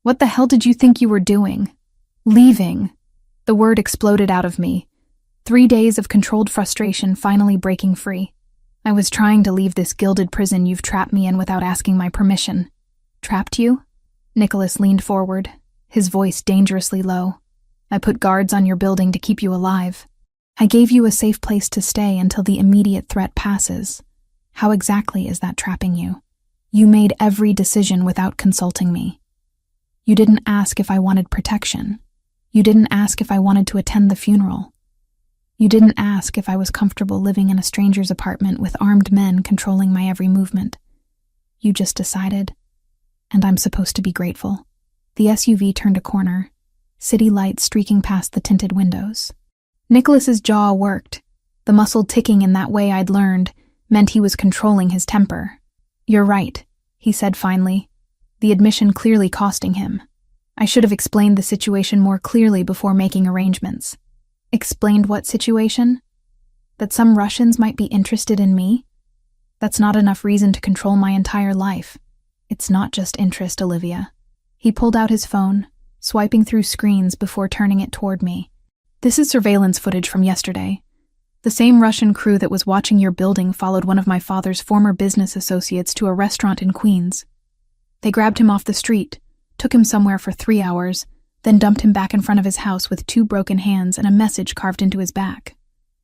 What the hell did you think you were doing? Leaving. The word exploded out of me. 3 days of controlled frustration finally breaking free. I was trying to leave this gilded prison you've trapped me in without asking my permission. Trapped you? Nicholas leaned forward, his voice dangerously low. I put guards on your building to keep you alive. I gave you a safe place to stay until the immediate threat passes. How exactly is that trapping you? You made every decision without consulting me. You didn't ask if I wanted protection. You didn't ask if I wanted to attend the funeral. You didn't ask if I was comfortable living in a stranger's apartment with armed men controlling my every movement. You just decided, and I'm supposed to be grateful. The SUV turned a corner, city lights streaking past the tinted windows. Nicholas's jaw worked. The muscle ticking in that way I'd learned meant he was controlling his temper. You're right, he said finally, the admission clearly costing him. I should have explained the situation more clearly before making arrangements. Explained what situation? That some Russians might be interested in me? That's not enough reason to control my entire life. It's not just interest, Olivia. He pulled out his phone, swiping through screens before turning it toward me. This is surveillance footage from yesterday. The same Russian crew that was watching your building followed one of my father's former business associates to a restaurant in Queens. They grabbed him off the street, took him somewhere for 3 hours, then dumped him back in front of his house with 2 broken hands and a message carved into his back.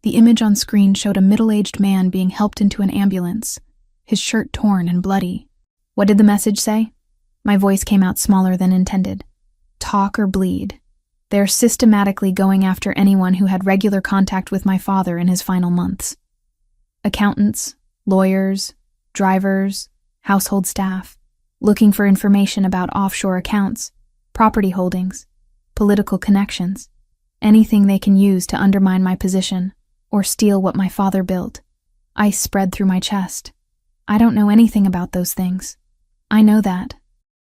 The image on screen showed a middle-aged man being helped into an ambulance, his shirt torn and bloody. What did the message say? My voice came out smaller than intended. Talk or bleed. They're systematically going after anyone who had regular contact with my father in his final months. Accountants, lawyers, drivers, household staff, looking for information about offshore accounts, property holdings, political connections, anything they can use to undermine my position or steal what my father built. Ice spread through my chest. I don't know anything about those things. I know that.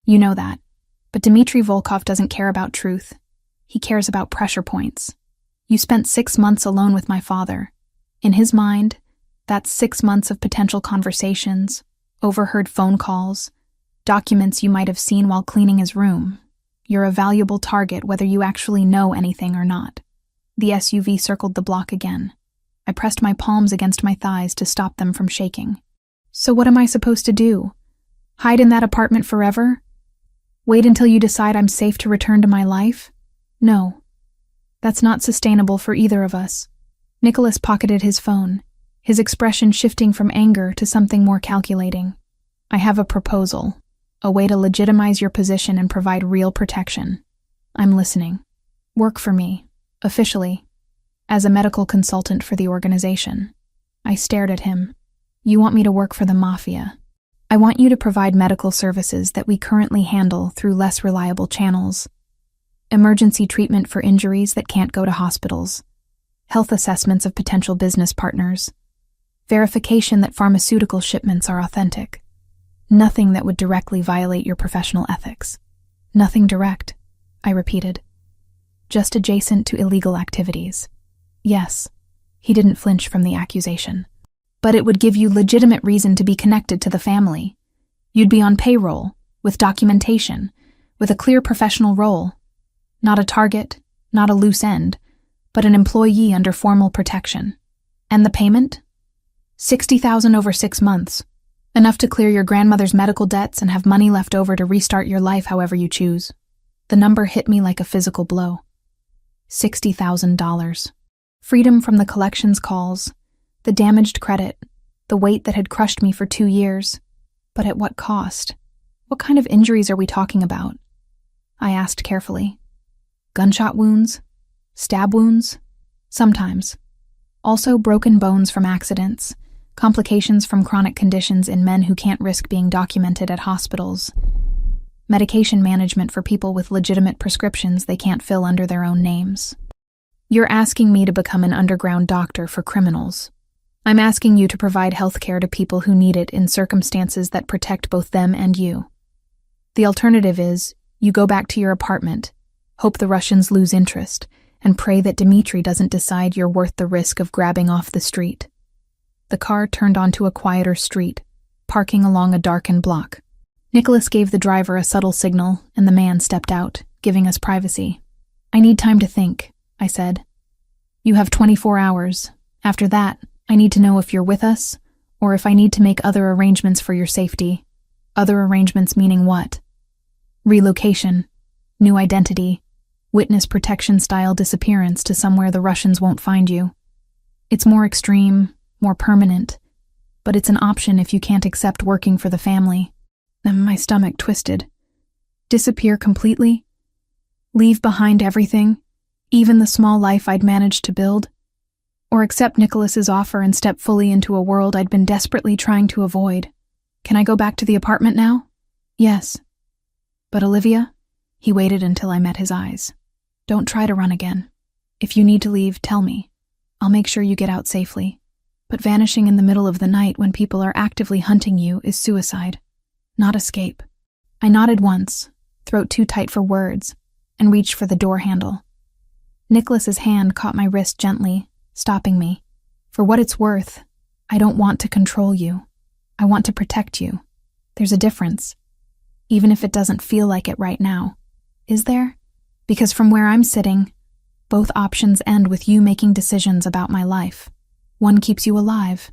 You know that. But Dmitry Volkov doesn't care about truth. He cares about pressure points. You spent 6 months alone with my father. In his mind, that's 6 months of potential conversations, overheard phone calls, documents you might have seen while cleaning his room. You're a valuable target whether you actually know anything or not. The SUV circled the block again. I pressed my palms against my thighs to stop them from shaking. So what am I supposed to do? Hide in that apartment forever? Wait until you decide I'm safe to return to my life? No. That's not sustainable for either of us. Nicholas pocketed his phone, his expression shifting from anger to something more calculating. I have a proposal, a way to legitimize your position and provide real protection. I'm listening. Work for me, officially, as a medical consultant for the organization. I stared at him. You want me to work for the Mafia. I want you to provide medical services that we currently handle through less reliable channels. Emergency treatment for injuries that can't go to hospitals. Health assessments of potential business partners. Verification that pharmaceutical shipments are authentic. Nothing that would directly violate your professional ethics. Nothing direct, I repeated. Just adjacent to illegal activities. Yes, he didn't flinch from the accusation. But it would give you legitimate reason to be connected to the family. You'd be on payroll, with documentation, with a clear professional role. Not a target, not a loose end, but an employee under formal protection. And the payment? $60,000 over 6 months. Enough to clear your grandmother's medical debts and have money left over to restart your life however you choose. The number hit me like a physical blow. $60,000. Freedom from the collections calls, the damaged credit, the weight that had crushed me for 2 years. But at what cost? What kind of injuries are we talking about? I asked carefully. Gunshot wounds? Stab wounds? Sometimes. Also broken bones from accidents, complications from chronic conditions in men who can't risk being documented at hospitals, medication management for people with legitimate prescriptions they can't fill under their own names. You're asking me to become an underground doctor for criminals. I'm asking you to provide health care to people who need it in circumstances that protect both them and you. The alternative is, you go back to your apartment, hope the Russians lose interest, and pray that Dmitri doesn't decide you're worth the risk of grabbing off the street. The car turned onto a quieter street, parking along a darkened block. Nicholas gave the driver a subtle signal, and the man stepped out, giving us privacy. I need time to think, I said. You have 24 hours. After that, I need to know if you're with us, or if I need to make other arrangements for your safety. Other arrangements meaning what? Relocation, new identity, witness protection-style disappearance to somewhere the Russians won't find you. It's more extreme, more permanent, but it's an option if you can't accept working for the family. And my stomach twisted. Disappear completely? Leave behind everything, even the small life I'd managed to build? Or accept Nicholas's offer and step fully into a world I'd been desperately trying to avoid? Can I go back to the apartment now? Yes. But Olivia? He waited until I met his eyes. Don't try to run again. If you need to leave, tell me. I'll make sure you get out safely. But vanishing in the middle of the night when people are actively hunting you is suicide, not escape. I nodded once, throat too tight for words, and reached for the door handle. Nicholas's hand caught my wrist gently, stopping me. For what it's worth, I don't want to control you. I want to protect you. There's a difference, even if it doesn't feel like it right now. Is there? Because from where I'm sitting, both options end with you making decisions about my life. One keeps you alive.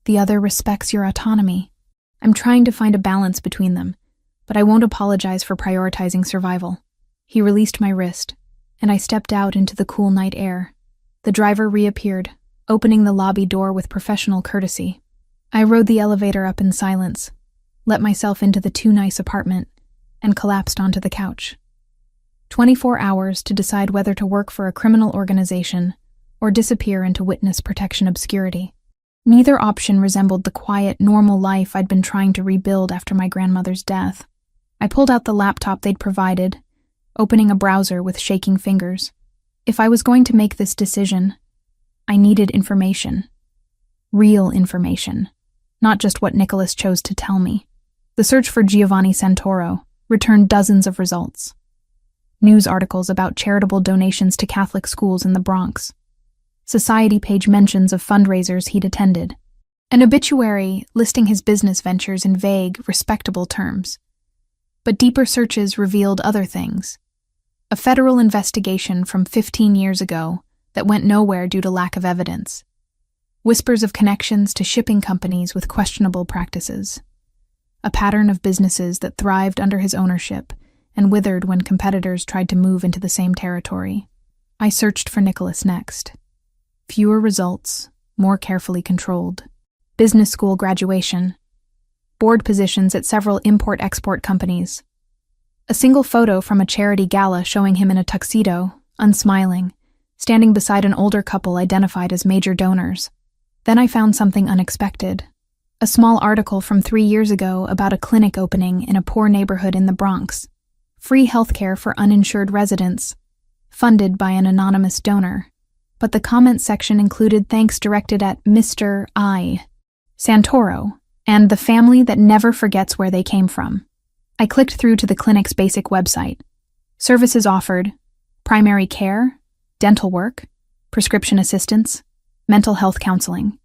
The other respects your autonomy. I'm trying to find a balance between them, but I won't apologize for prioritizing survival. He released my wrist, and I stepped out into the cool night air. The driver reappeared, opening the lobby door with professional courtesy. I rode the elevator up in silence, let myself into the too nice apartment, and collapsed onto the couch. 24 hours to decide whether to work for a criminal organization or disappear into witness protection obscurity. Neither option resembled the quiet, normal life I'd been trying to rebuild after my grandmother's death. I pulled out the laptop they'd provided, opening a browser with shaking fingers. If I was going to make this decision, I needed information. Real information. Not just what Nicholas chose to tell me. The search for Giovanni Santoro returned dozens of results. News articles about charitable donations to Catholic schools in the Bronx. Society page mentions of fundraisers he'd attended. An obituary listing his business ventures in vague, respectable terms. But deeper searches revealed other things. A federal investigation from 15 years ago that went nowhere due to lack of evidence. Whispers of connections to shipping companies with questionable practices. A pattern of businesses that thrived under his ownership and withered when competitors tried to move into the same territory. I searched for Nicholas next. Fewer results, more carefully controlled. Business school graduation. Board positions at several import-export companies. A single photo from a charity gala showing him in a tuxedo, unsmiling, standing beside an older couple identified as major donors. Then I found something unexpected. A small article from 3 years ago about a clinic opening in a poor neighborhood in the Bronx. Free healthcare for uninsured residents, funded by an anonymous donor. But the comment section included thanks directed at Mr. I. Santoro, and the family that never forgets where they came from. I clicked through to the clinic's basic website. Services offered: primary care, dental work, prescription assistance, mental health counseling.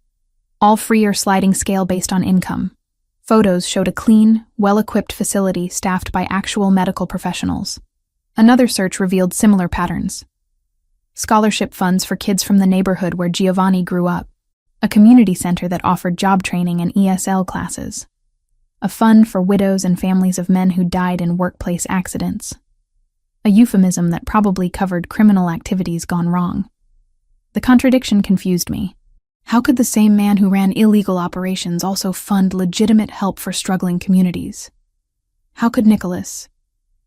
All free or sliding scale based on income. Photos showed a clean, well-equipped facility staffed by actual medical professionals. Another search revealed similar patterns. Scholarship funds for kids from the neighborhood where Giovanni grew up. A community center that offered job training and ESL classes. A fund for widows and families of men who died in workplace accidents. A euphemism that probably covered criminal activities gone wrong. The contradiction confused me. How could the same man who ran illegal operations also fund legitimate help for struggling communities? How could Nicholas,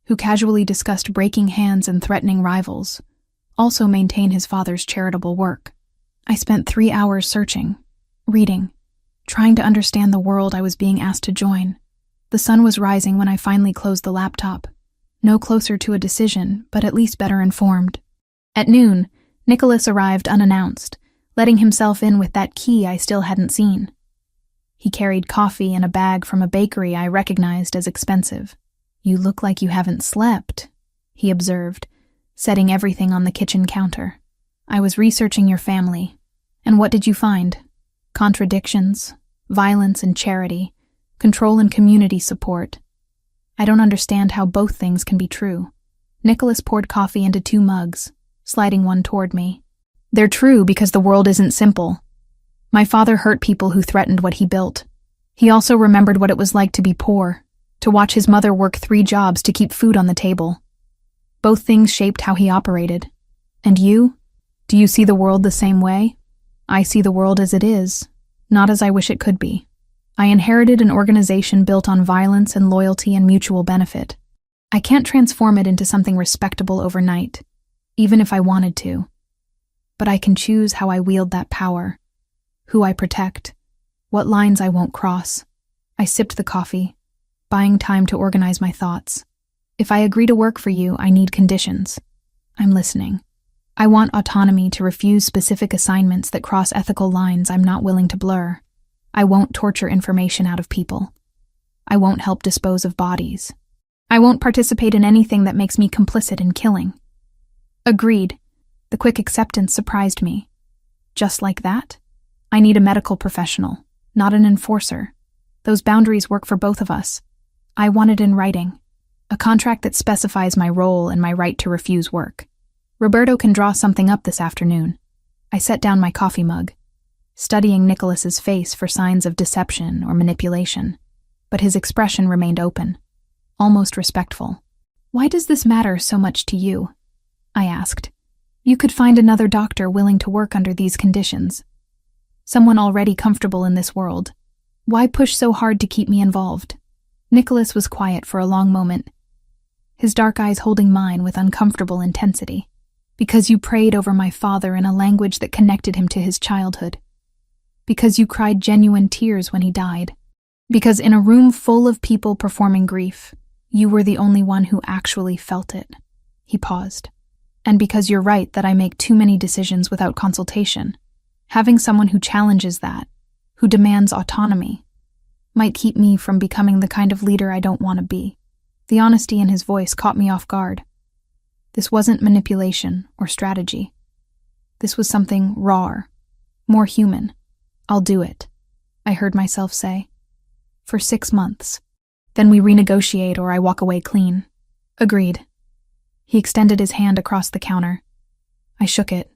who casually discussed breaking hands and threatening rivals, also maintain his father's charitable work? I spent 3 hours searching, reading, trying to understand the world I was being asked to join. The sun was rising when I finally closed the laptop, no closer to a decision, but at least better informed. At noon, Nicholas arrived unannounced, letting himself in with that key I still hadn't seen. He carried coffee in a bag from a bakery I recognized as expensive. "You look like you haven't slept," he observed, setting everything on the kitchen counter. "I was researching your family. And what did you find? Contradictions, violence and charity, control and community support. I don't understand how both things can be true." Nicholas poured coffee into 2 mugs, sliding one toward me. "They're true because the world isn't simple. My father hurt people who threatened what he built. He also remembered what it was like to be poor, to watch his mother work 3 jobs to keep food on the table. Both things shaped how he operated. And you? Do you see the world the same way? I see the world as it is, not as I wish it could be. I inherited an organization built on violence and loyalty and mutual benefit. I can't transform it into something respectable overnight, even if I wanted to. But I can choose how I wield that power, who I protect, what lines I won't cross." I sipped the coffee, buying time to organize my thoughts. "If I agree to work for you, I need conditions." "I'm listening." "I want autonomy to refuse specific assignments that cross ethical lines I'm not willing to blur. I won't torture information out of people. I won't help dispose of bodies. I won't participate in anything that makes me complicit in killing." "Agreed." The quick acceptance surprised me. "Just like that? I need a medical professional, not an enforcer. Those boundaries work for both of us. I want it in writing. A contract that specifies my role and my right to refuse work. Roberto can draw something up this afternoon." I set down my coffee mug, studying Nicholas's face for signs of deception or manipulation, but his expression remained open, almost respectful. "Why does this matter so much to you?" I asked. "You could find another doctor willing to work under these conditions. Someone already comfortable in this world. Why push so hard to keep me involved?" Nicholas was quiet for a long moment, his dark eyes holding mine with uncomfortable intensity. "Because you prayed over my father in a language that connected him to his childhood. Because you cried genuine tears when he died. Because in a room full of people performing grief, you were the only one who actually felt it." He paused. "And because you're right that I make too many decisions without consultation. Having someone who challenges that, who demands autonomy, might keep me from becoming the kind of leader I don't want to be." The honesty in his voice caught me off guard. This wasn't manipulation or strategy. This was something raw, more human. "I'll do it," I heard myself say. "For 6 months. Then we renegotiate or I walk away clean." "Agreed." He extended his hand across the counter. I shook it,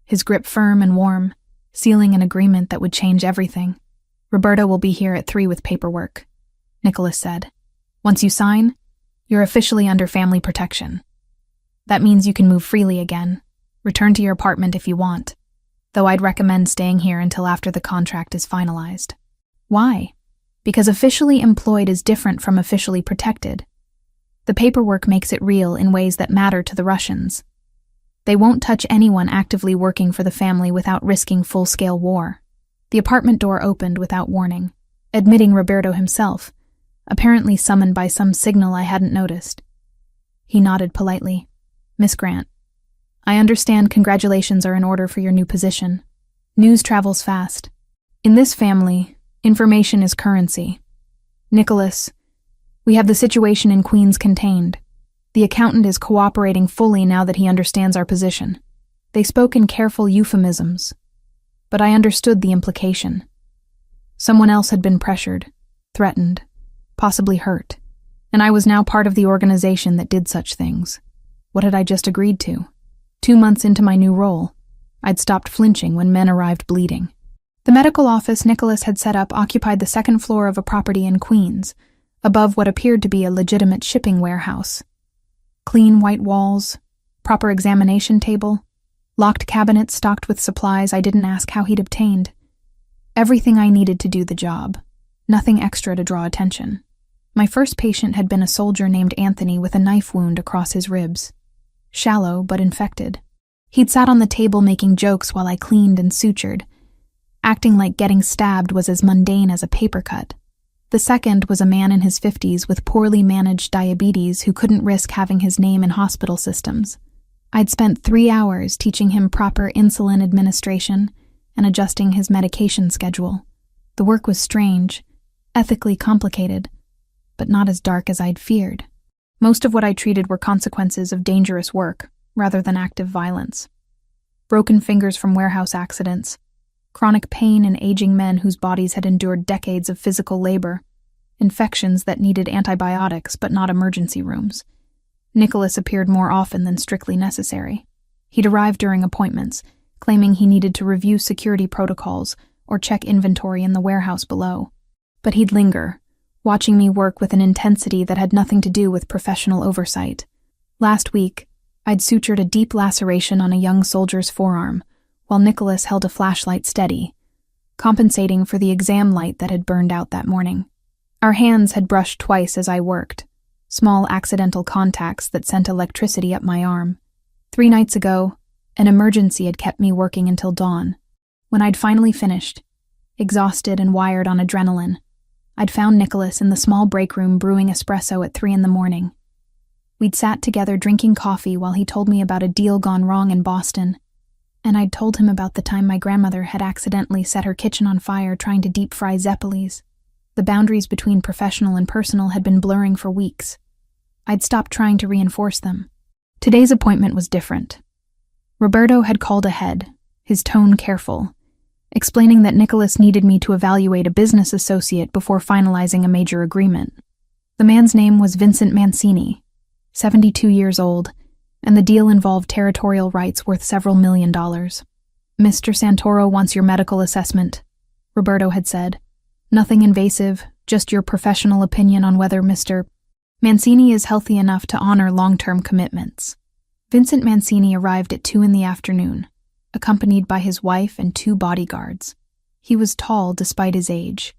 his grip firm and warm, sealing an agreement that would change everything. "Roberto will be here at 3 with paperwork," Nicholas said. "Once you sign, you're officially under family protection. That means you can move freely again, return to your apartment if you want, though I'd recommend staying here until after the contract is finalized." "Why?" "Because officially employed is different from officially protected. The paperwork makes it real in ways that matter to the Russians. They won't touch anyone actively working for the family without risking full-scale war." The apartment door opened without warning, admitting Roberto himself, apparently summoned by some signal I hadn't noticed. He nodded politely. "Miss Grant, I understand congratulations are in order for your new position. News travels fast. In this family, information is currency. Nicholas, we have the situation in Queens contained. The accountant is cooperating fully now that he understands our position." They spoke in careful euphemisms, but I understood the implication. Someone else had been pressured, threatened, possibly hurt, and I was now part of the organization that did such things. What had I just agreed to? 2 months into my new role, I'd stopped flinching when men arrived bleeding. The medical office Nicholas had set up occupied the 2nd floor of a property in Queens, above what appeared to be a legitimate shipping warehouse. Clean white walls, proper examination table, locked cabinets stocked with supplies I didn't ask how he'd obtained. Everything I needed to do the job, nothing extra to draw attention. My first patient had been a soldier named Anthony with a knife wound across his ribs. Shallow, but infected. He'd sat on the table making jokes while I cleaned and sutured, acting like getting stabbed was as mundane as a paper cut. The second was a man in his 50s with poorly managed diabetes who couldn't risk having his name in hospital systems. I'd spent 3 hours teaching him proper insulin administration and adjusting his medication schedule. The work was strange, ethically complicated, but not as dark as I'd feared. Most of what I treated were consequences of dangerous work, rather than active violence. Broken fingers from warehouse accidents, chronic pain in aging men whose bodies had endured decades of physical labor, infections that needed antibiotics but not emergency rooms. Nicholas appeared more often than strictly necessary. He'd arrive during appointments, claiming he needed to review security protocols or check inventory in the warehouse below. But he'd linger, watching me work with an intensity that had nothing to do with professional oversight. Last week, I'd sutured a deep laceration on a young soldier's forearm, while Nicholas held a flashlight steady, compensating for the exam light that had burned out that morning. Our hands had brushed twice as I worked, small accidental contacts that sent electricity up my arm. 3 nights ago, an emergency had kept me working until dawn. When I'd finally finished, exhausted and wired on adrenaline, I'd found Nicholas in the small break room brewing espresso at 3 a.m. We'd sat together drinking coffee while he told me about a deal gone wrong in Boston, and I'd told him about the time my grandmother had accidentally set her kitchen on fire trying to deep fry Zeppelis. The boundaries between professional and personal had been blurring for weeks. I'd stopped trying to reinforce them. Today's appointment was different. Roberto had called ahead, his tone careful, explaining that Nicholas needed me to evaluate a business associate before finalizing a major agreement. The man's name was Vincent Mancini, 72 years old, and the deal involved territorial rights worth several $1 million. "Mr. Santoro wants your medical assessment," Roberto had said. "Nothing invasive, just your professional opinion on whether Mr. Mancini is healthy enough to honor long-term commitments." Vincent Mancini arrived at 2 p.m, accompanied by his wife and 2 bodyguards. He was tall despite his age,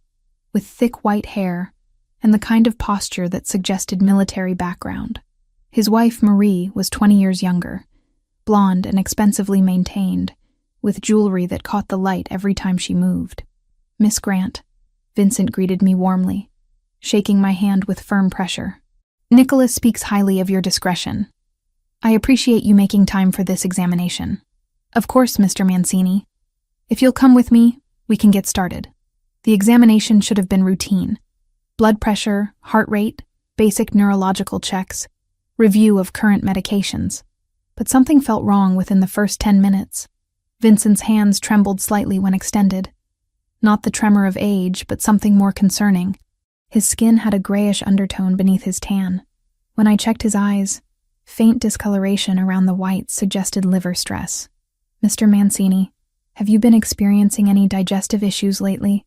with thick white hair and the kind of posture that suggested military background. His wife, Marie, was 20 years younger, blonde and expensively maintained, with jewelry that caught the light every time she moved. "Miss Grant," Vincent greeted me warmly, shaking my hand with firm pressure. "Nicholas speaks highly of your discretion. I appreciate you making time for this examination." "Of course, Mr. Mancini. If you'll come with me, we can get started." The examination should have been routine. Blood pressure, heart rate, basic neurological checks, review of current medications. But something felt wrong within the first 10 minutes. Vincent's hands trembled slightly when extended. Not the tremor of age, but something more concerning. His skin had a grayish undertone beneath his tan. When I checked his eyes, faint discoloration around the whites suggested liver stress. "Mr. Mancini, have you been experiencing any digestive issues lately?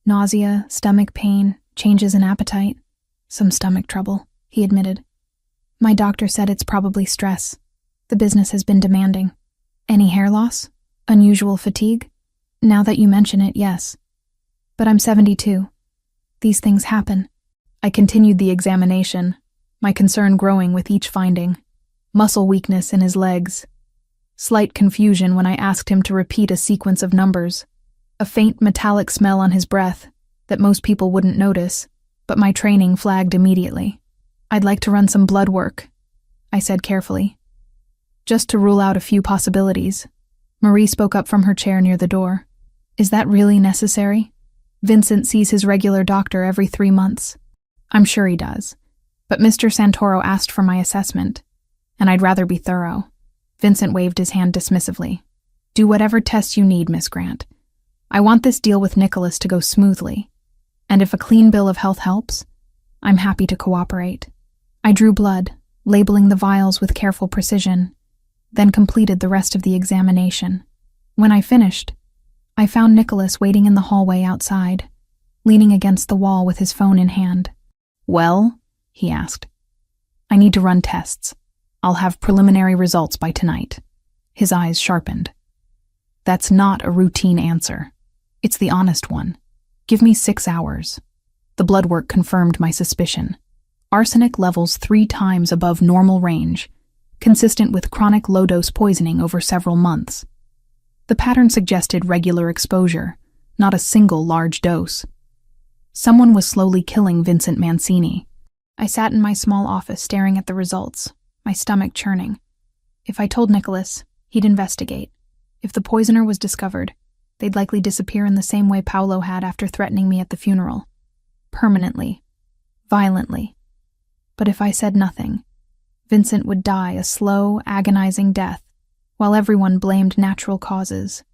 Nausea, stomach pain, changes in appetite?" "Some stomach trouble," he admitted. "My doctor said it's probably stress. The business has been demanding." "Any hair loss? Unusual fatigue?" "Now that you mention it, yes. But I'm 72. These things happen." I continued the examination, my concern growing with each finding. Muscle weakness in his legs. Slight confusion when I asked him to repeat a sequence of numbers. A faint metallic smell on his breath that most people wouldn't notice, but my training flagged immediately. "I'd like to run some blood work," I said carefully, "just to rule out a few possibilities." Marie spoke up from her chair near the door. "Is that really necessary? Vincent sees his regular doctor every 3 months." "I'm sure he does. But Mr. Santoro asked for my assessment, and I'd rather be thorough." Vincent waved his hand dismissively. "Do whatever tests you need, Miss Grant. I want this deal with Nicholas to go smoothly, and if a clean bill of health helps, I'm happy to cooperate." I drew blood, labeling the vials with careful precision, then completed the rest of the examination. When I finished, I found Nicholas waiting in the hallway outside, leaning against the wall with his phone in hand. "Well?" he asked. "I need to run tests. I'll have preliminary results by tonight." His eyes sharpened. "That's not a routine answer. It's the honest one. Give me 6 hours." The blood work confirmed my suspicion. Arsenic levels 3 times above normal range, consistent with chronic low-dose poisoning over several months. The pattern suggested regular exposure, not a single large dose. Someone was slowly killing Vincent Mancini. I sat in my small office staring at the results, my stomach churning. If I told Nicholas, he'd investigate. If the poisoner was discovered, they'd likely disappear in the same way Paolo had after threatening me at the funeral. Permanently. Violently. But if I said nothing, Vincent would die a slow, agonizing death, while everyone blamed natural causes.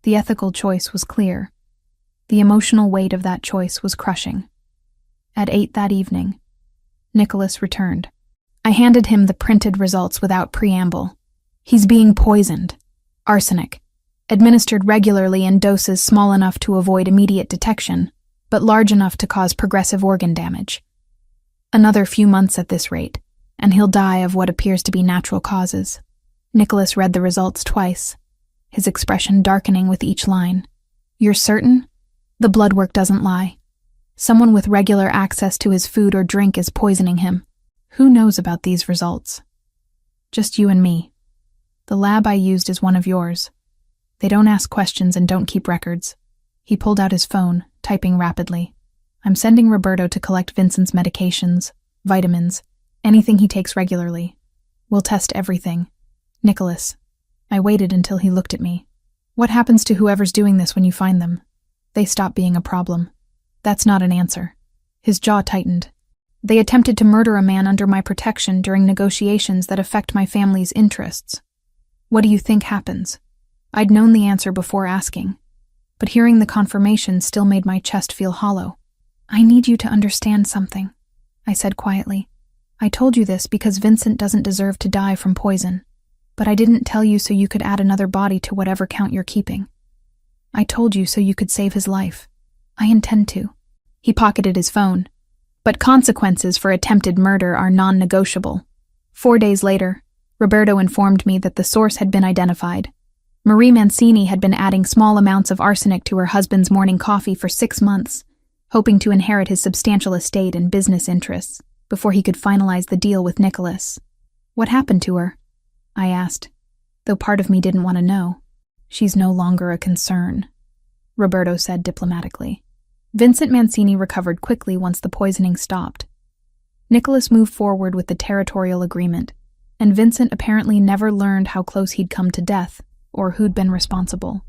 The ethical choice was clear. The emotional weight of that choice was crushing. At 8 that evening, Nicholas returned. I handed him the printed results without preamble. He's being poisoned. Arsenic. Administered regularly in doses small enough to avoid immediate detection, but large enough to cause progressive organ damage. Another few months at this rate, and he'll die of what appears to be natural causes. Nicholas read the results twice, his expression darkening with each line. You're certain? The blood work doesn't lie. Someone with regular access to his food or drink is poisoning him. Who knows about these results? Just you and me. The lab I used is one of yours. They don't ask questions and don't keep records. He pulled out his phone, typing rapidly. I'm sending Roberto to collect Vincent's medications, vitamins, anything he takes regularly. We'll test everything. Nicholas. I waited until he looked at me. What happens to whoever's doing this when you find them? They stop being a problem. That's not an answer. His jaw tightened. They attempted to murder a man under my protection during negotiations that affect my family's interests. What do you think happens? I'd known the answer before asking, but hearing the confirmation still made my chest feel hollow. I need you to understand something, I said quietly. I told you this because Vincent doesn't deserve to die from poison, but I didn't tell you so you could add another body to whatever count you're keeping. I told you so you could save his life. I intend to. He pocketed his phone. But consequences for attempted murder are non-negotiable. 4 days later, Roberto informed me that the source had been identified. Marie Mancini had been adding small amounts of arsenic to her husband's morning coffee for 6 months, hoping to inherit his substantial estate and business interests before he could finalize the deal with Nicholas. What happened to her? I asked, though part of me didn't want to know. She's no longer a concern, Roberto said diplomatically. Vincent Mancini recovered quickly once the poisoning stopped. Nicholas moved forward with the territorial agreement, and Vincent apparently never learned how close he'd come to death or who'd been responsible.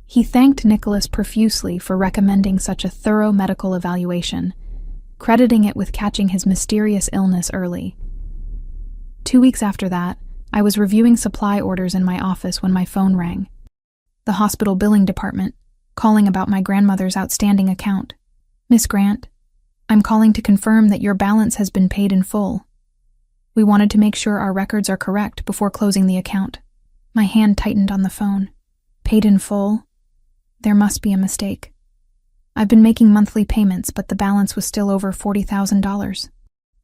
He thanked Nicholas profusely for recommending such a thorough medical evaluation, crediting it with catching his mysterious illness early. 2 weeks after that, I was reviewing supply orders in my office when my phone rang. The hospital billing department, calling about my grandmother's outstanding account. Miss Grant, I'm calling to confirm that your balance has been paid in full. We wanted to make sure our records are correct before closing the account. My hand tightened on the phone. Paid in full? There must be a mistake. I've been making monthly payments, but the balance was still over $40,000.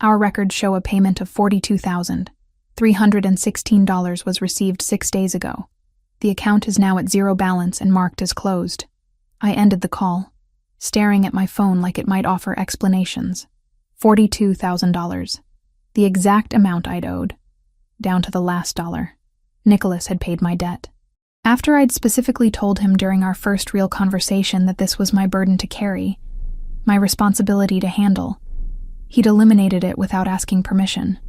Our records show a payment of $42,316 was received 6 days ago. The account is now at zero balance and marked as closed. I ended the call, staring at my phone like it might offer explanations. $42,000. The exact amount I'd owed, down to the last dollar. Nicholas had paid my debt. After I'd specifically told him during our first real conversation that this was my burden to carry, my responsibility to handle, he'd eliminated it without asking permission.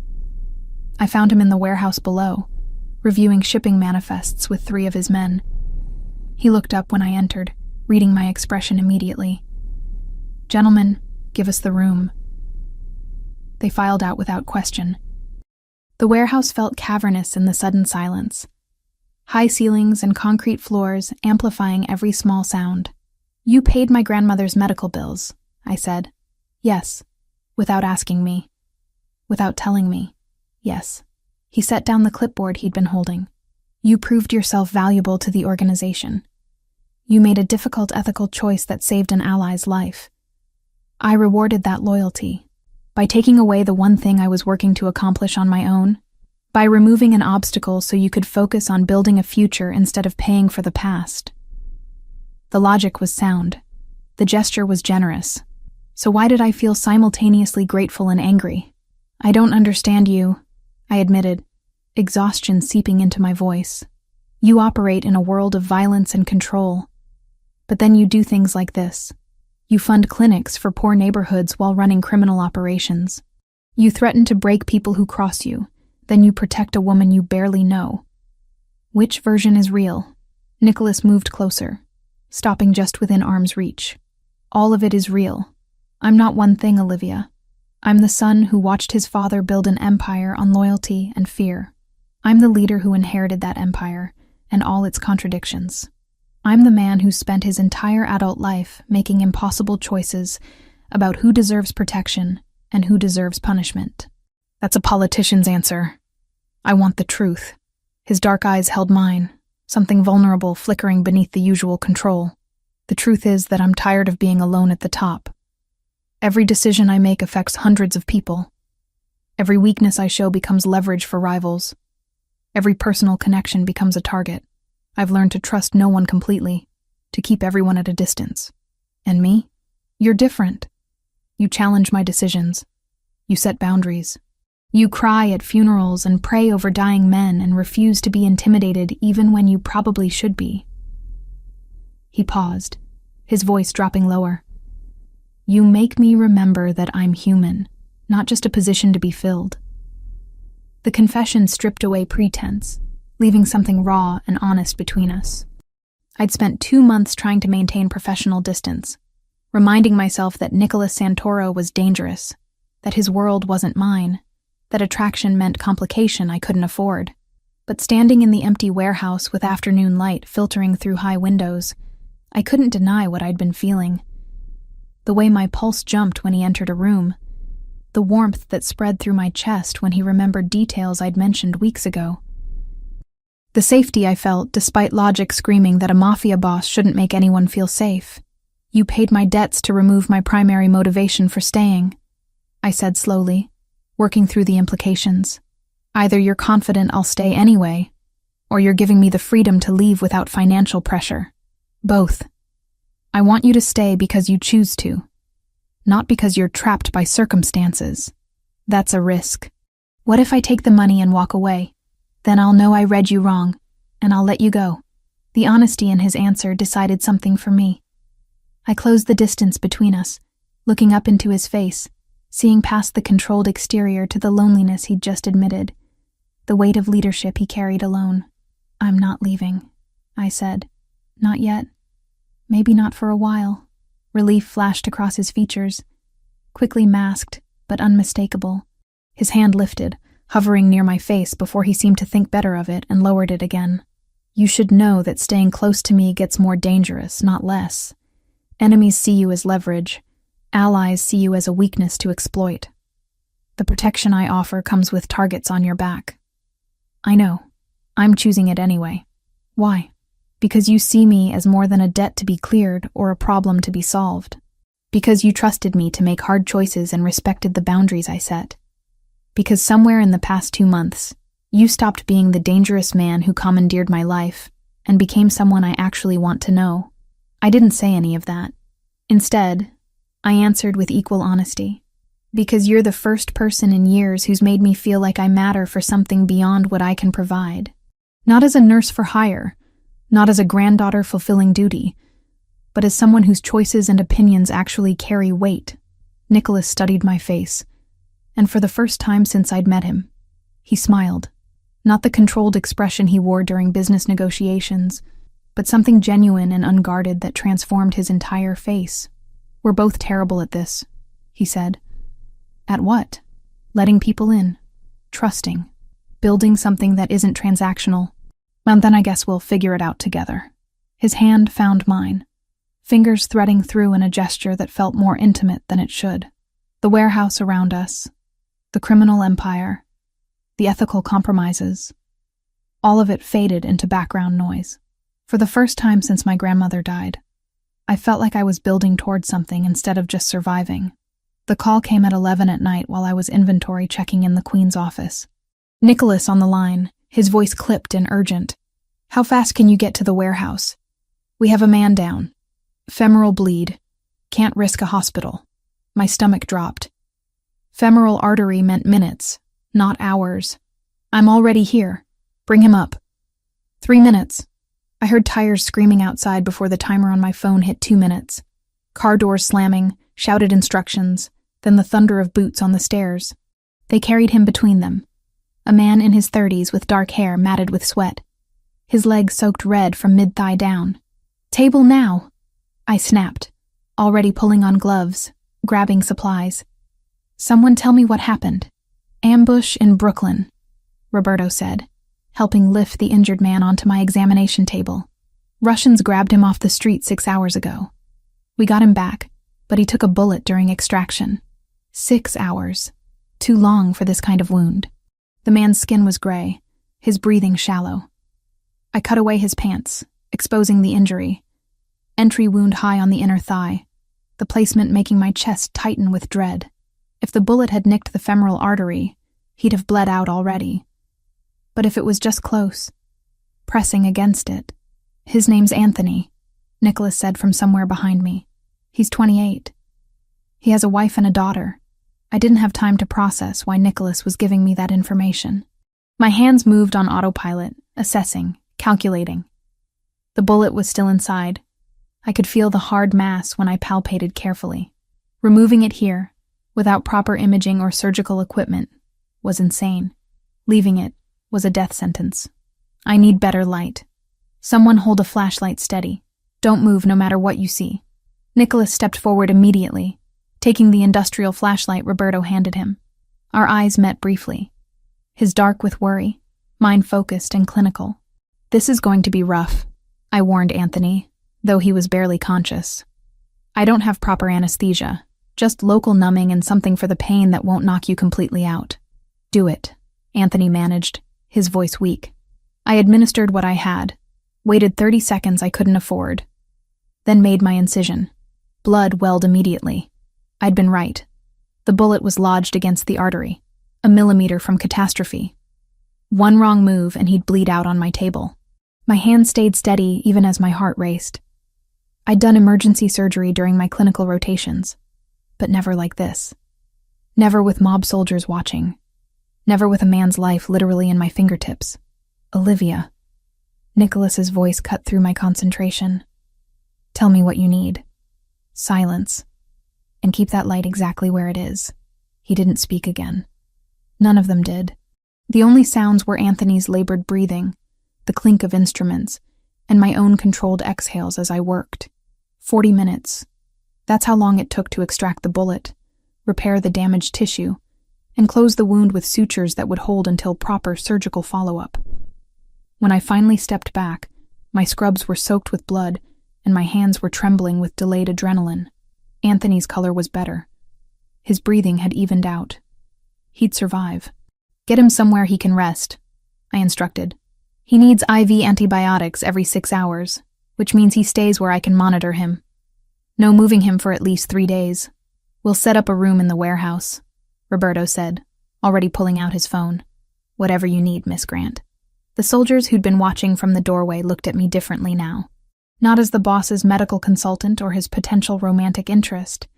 I found him in the warehouse below, reviewing shipping manifests with 3 of his men. He looked up when I entered, reading my expression immediately. Gentlemen, give us the room. They filed out without question. The warehouse felt cavernous in the sudden silence. High ceilings and concrete floors amplifying every small sound. You paid my grandmother's medical bills, I said. Yes, without asking me. Without telling me. Yes. He set down the clipboard he'd been holding. You proved yourself valuable to the organization. You made a difficult ethical choice that saved an ally's life. I rewarded that loyalty by taking away the one thing I was working to accomplish on my own, by removing an obstacle so you could focus on building a future instead of paying for the past. The logic was sound. The gesture was generous. So why did I feel simultaneously grateful and angry? I don't understand you, I admitted, exhaustion seeping into my voice. You operate in a world of violence and control. But then you do things like this. You fund clinics for poor neighborhoods while running criminal operations. You threaten to break people who cross you, then you protect a woman you barely know. Which version is real? Nicholas moved closer, stopping just within arm's reach. All of it is real. I'm not one thing, Olivia. I'm the son who watched his father build an empire on loyalty and fear. I'm the leader who inherited that empire and all its contradictions. I'm the man who spent his entire adult life making impossible choices about who deserves protection and who deserves punishment. That's a politician's answer. I want the truth. His dark eyes held mine, something vulnerable flickering beneath the usual control. The truth is that I'm tired of being alone at the top. Every decision I make affects hundreds of people. Every weakness I show becomes leverage for rivals. Every personal connection becomes a target. I've learned to trust no one completely, to keep everyone at a distance. And me? You're different. You challenge my decisions. You set boundaries. You cry at funerals and pray over dying men and refuse to be intimidated even when you probably should be. He paused, his voice dropping lower. You make me remember that I'm human, not just a position to be filled. The confession stripped away pretense, leaving something raw and honest between us. I'd spent 2 months trying to maintain professional distance, reminding myself that Nicholas Santoro was dangerous, that his world wasn't mine, that attraction meant complication I couldn't afford. But standing in the empty warehouse with afternoon light filtering through high windows, I couldn't deny what I'd been feeling. The way my pulse jumped when he entered a room, the warmth that spread through my chest when he remembered details I'd mentioned weeks ago. The safety I felt despite logic screaming that a mafia boss shouldn't make anyone feel safe. You paid my debts to remove my primary motivation for staying, I said slowly, working through the implications. Either you're confident I'll stay anyway, or you're giving me the freedom to leave without financial pressure. Both. I want you to stay because you choose to, not because you're trapped by circumstances. That's a risk. What if I take the money and walk away? Then I'll know I read you wrong, and I'll let you go. The honesty in his answer decided something for me. I closed the distance between us, looking up into his face, seeing past the controlled exterior to the loneliness he'd just admitted, the weight of leadership he carried alone. I'm not leaving, I said. Not yet. Maybe not for a while. Relief flashed across his features, quickly masked, but unmistakable. His hand lifted, hovering near my face before he seemed to think better of it and lowered it again. You should know that staying close to me gets more dangerous, not less. Enemies see you as leverage. Allies see you as a weakness to exploit. The protection I offer comes with targets on your back. I know. I'm choosing it anyway. Why? Because you see me as more than a debt to be cleared or a problem to be solved. Because you trusted me to make hard choices and respected the boundaries I set. Because somewhere in the past 2 months, you stopped being the dangerous man who commandeered my life and became someone I actually want to know. I didn't say any of that. Instead, I answered with equal honesty. Because you're the first person in years who's made me feel like I matter for something beyond what I can provide. Not as a nurse for hire, not as a granddaughter fulfilling duty, but as someone whose choices and opinions actually carry weight. Nicholas studied my face, and for the first time since I'd met him, he smiled. Not the controlled expression he wore during business negotiations, but something genuine and unguarded that transformed his entire face. We're both terrible at this, he said. At what? Letting people in. Trusting. Building something that isn't transactional. And then I guess we'll figure it out together. His hand found mine, fingers threading through in a gesture that felt more intimate than it should. The warehouse around us, the criminal empire, the ethical compromises, all of it faded into background noise. For the first time since my grandmother died, I felt like I was building towards something instead of just surviving. The call came at 11 at night while I was inventory checking in the Queen's office. Nicholas on the line, his voice clipped and urgent. How fast can you get to the warehouse? We have a man down. Femoral bleed. Can't risk a hospital. My stomach dropped. Femoral artery meant minutes, not hours. I'm already here. Bring him up. 3 minutes. I heard tires screaming outside before the timer on my phone hit 2 minutes. Car doors slamming, shouted instructions, then the thunder of boots on the stairs. They carried him between them. A man in his 30s with dark hair matted with sweat. His legs soaked red from mid-thigh down. "Table now!" I snapped, already pulling on gloves, grabbing supplies. "Someone tell me what happened." "Ambush in Brooklyn," Roberto said, helping lift the injured man onto my examination table. "Russians grabbed him off the street 6 hours ago. We got him back, but he took a bullet during extraction. 6 hours. Too long for this kind of wound." The man's skin was gray, his breathing shallow. I cut away his pants, exposing the injury. Entry wound high on the inner thigh, the placement making my chest tighten with dread. If the bullet had nicked the femoral artery, he'd have bled out already. But if it was just close, pressing against it. "His name's Anthony," Nicholas said from somewhere behind me. "He's 28. He has a wife and a daughter." I didn't have time to process why Nicholas was giving me that information. My hands moved on autopilot, assessing, calculating. The bullet was still inside. I could feel the hard mass when I palpated carefully. Removing it here, without proper imaging or surgical equipment, was insane. Leaving it was a death sentence. "I need better light. Someone hold a flashlight steady. Don't move no matter what you see." Nicholas stepped forward immediately, taking the industrial flashlight Roberto handed him. Our eyes met briefly. His dark with worry, mine focused and clinical. "This is going to be rough," I warned Anthony, though he was barely conscious. "I don't have proper anesthesia, just local numbing and something for the pain that won't knock you completely out." "Do it," Anthony managed, his voice weak. I administered what I had, waited 30 seconds I couldn't afford, then made my incision. Blood welled immediately. I'd been right. The bullet was lodged against the artery, a millimeter from catastrophe. One wrong move and he'd bleed out on my table. My hand stayed steady even as my heart raced. I'd done emergency surgery during my clinical rotations, but never like this. Never with mob soldiers watching. Never with a man's life literally in my fingertips. "Olivia." Nicholas's voice cut through my concentration. "Tell me what you need." Silence. "And keep that light exactly where it is." He didn't speak again. None of them did. The only sounds were Anthony's labored breathing, the clink of instruments, and my own controlled exhales as I worked. 40 minutes. That's how long it took to extract the bullet, repair the damaged tissue, and close the wound with sutures that would hold until proper surgical follow-up. When I finally stepped back, my scrubs were soaked with blood, and my hands were trembling with delayed adrenaline. Anthony's color was better. His breathing had evened out. He'd survive. "Get him somewhere he can rest," I instructed. "He needs IV antibiotics every 6 hours, which means he stays where I can monitor him. No moving him for at least 3 days. We'll set up a room in the warehouse," Roberto said, already pulling out his phone. "Whatever you need, Miss Grant." The soldiers who'd been watching from the doorway looked at me differently now. Not as the boss's medical consultant or his potential romantic interest,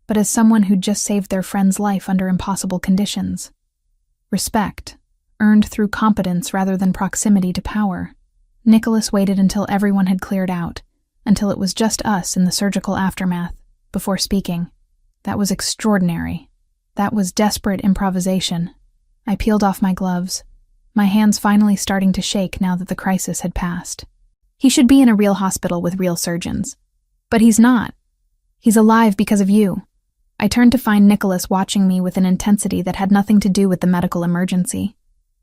but as someone who'd just saved their friend's life under impossible conditions. Respect, earned through competence rather than proximity to power. Nicholas waited until everyone had cleared out, until it was just us in the surgical aftermath, before speaking. That was extraordinary. That was desperate improvisation. I peeled off my gloves, my hands finally starting to shake now that the crisis had passed. "He should be in a real hospital with real surgeons. But he's not. He's alive because of you." I turned to find Nicholas watching me with an intensity that had nothing to do with the medical emergency.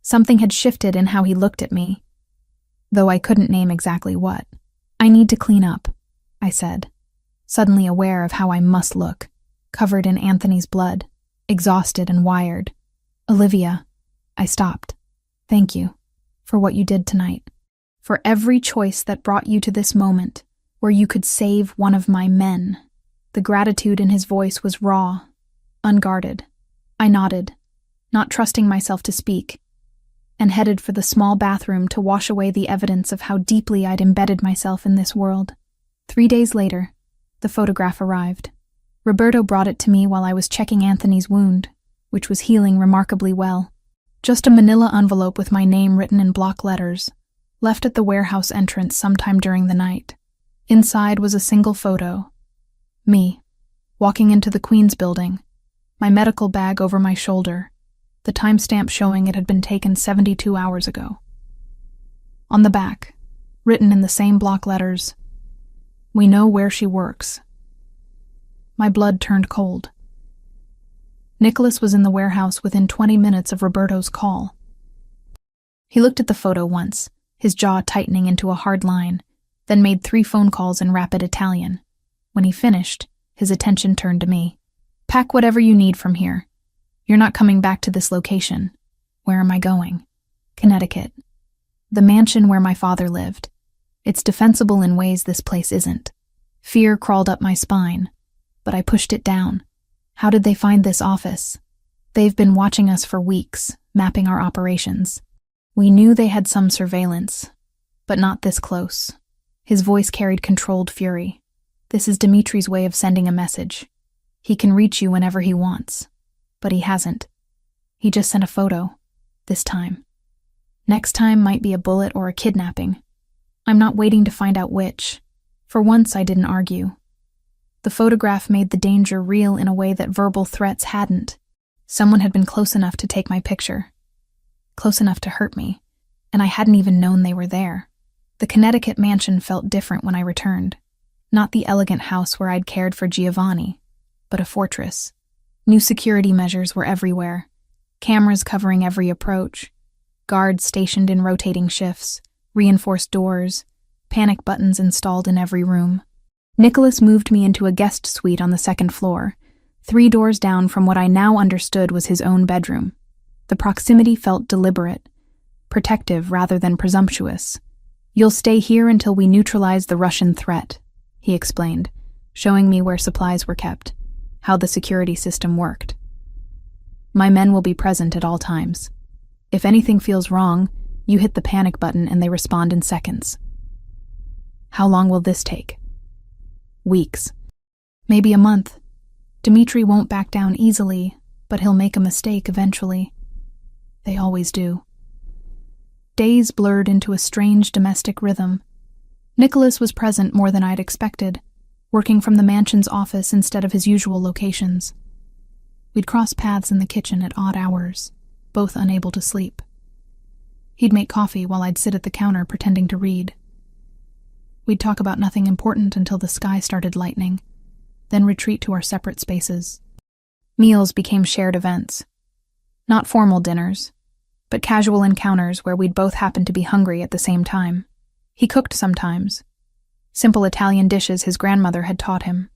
Something had shifted in how he looked at me, though I couldn't name exactly what. "I need to clean up," I said, suddenly aware of how I must look, covered in Anthony's blood, exhausted and wired. "Olivia," I stopped. "Thank you for what you did tonight. For every choice that brought you to this moment, where you could save one of my men." The gratitude in his voice was raw, unguarded. I nodded, not trusting myself to speak, and headed for the small bathroom to wash away the evidence of how deeply I'd embedded myself in this world. 3 days later, the photograph arrived. Roberto brought it to me while I was checking Anthony's wound, which was healing remarkably well. Just a manila envelope with my name written in block letters, left at the warehouse entrance sometime during the night. Inside was a single photo. Me, walking into the Queen's building, my medical bag over my shoulder, the timestamp showing it had been taken 72 hours ago. On the back, written in the same block letters, "We know where she works." My blood turned cold. Nicholas was in the warehouse within 20 minutes of Roberto's call. He looked at the photo once, his jaw tightening into a hard line, then made 3 phone calls in rapid Italian. When he finished, his attention turned to me. "Pack whatever you need from here. You're not coming back to this location." "Where am I going?" "Connecticut. The mansion where my father lived. It's defensible in ways this place isn't." Fear crawled up my spine, but I pushed it down. How did they find this office? They've been watching us for weeks, mapping our operations. We knew they had some surveillance, but not this close. His voice carried controlled fury. "This is Dimitri's way of sending a message. He can reach you whenever he wants. But he hasn't. He just sent a photo. This time. Next time might be a bullet or a kidnapping. I'm not waiting to find out which." For once, I didn't argue. The photograph made the danger real in a way that verbal threats hadn't. Someone had been close enough to take my picture. Close enough to hurt me. And I hadn't even known they were there. The Connecticut mansion felt different when I returned. Not the elegant house where I'd cared for Giovanni, but a fortress. New security measures were everywhere. Cameras covering every approach. Guards stationed in rotating shifts. Reinforced doors. Panic buttons installed in every room. Nicholas moved me into a guest suite on the 2nd floor, 3 doors down from what I now understood was his own bedroom. The proximity felt deliberate, protective rather than presumptuous. "You'll stay here until we neutralize the Russian threat," he explained, showing me where supplies were kept, how the security system worked. "My men will be present at all times. If anything feels wrong, you hit the panic button and they respond in seconds." "How long will this take?" "Weeks. Maybe a month. Dimitri won't back down easily, but he'll make a mistake eventually. They always do." Days blurred into a strange domestic rhythm. Nicholas was present more than I'd expected, working from the mansion's office instead of his usual locations. We'd cross paths in the kitchen at odd hours, both unable to sleep. He'd make coffee while I'd sit at the counter pretending to read. We'd talk about nothing important until the sky started lightening, then retreat to our separate spaces. Meals became shared events. Not formal dinners, but casual encounters where we'd both happen to be hungry at the same time. He cooked sometimes. Simple Italian dishes his grandmother had taught him.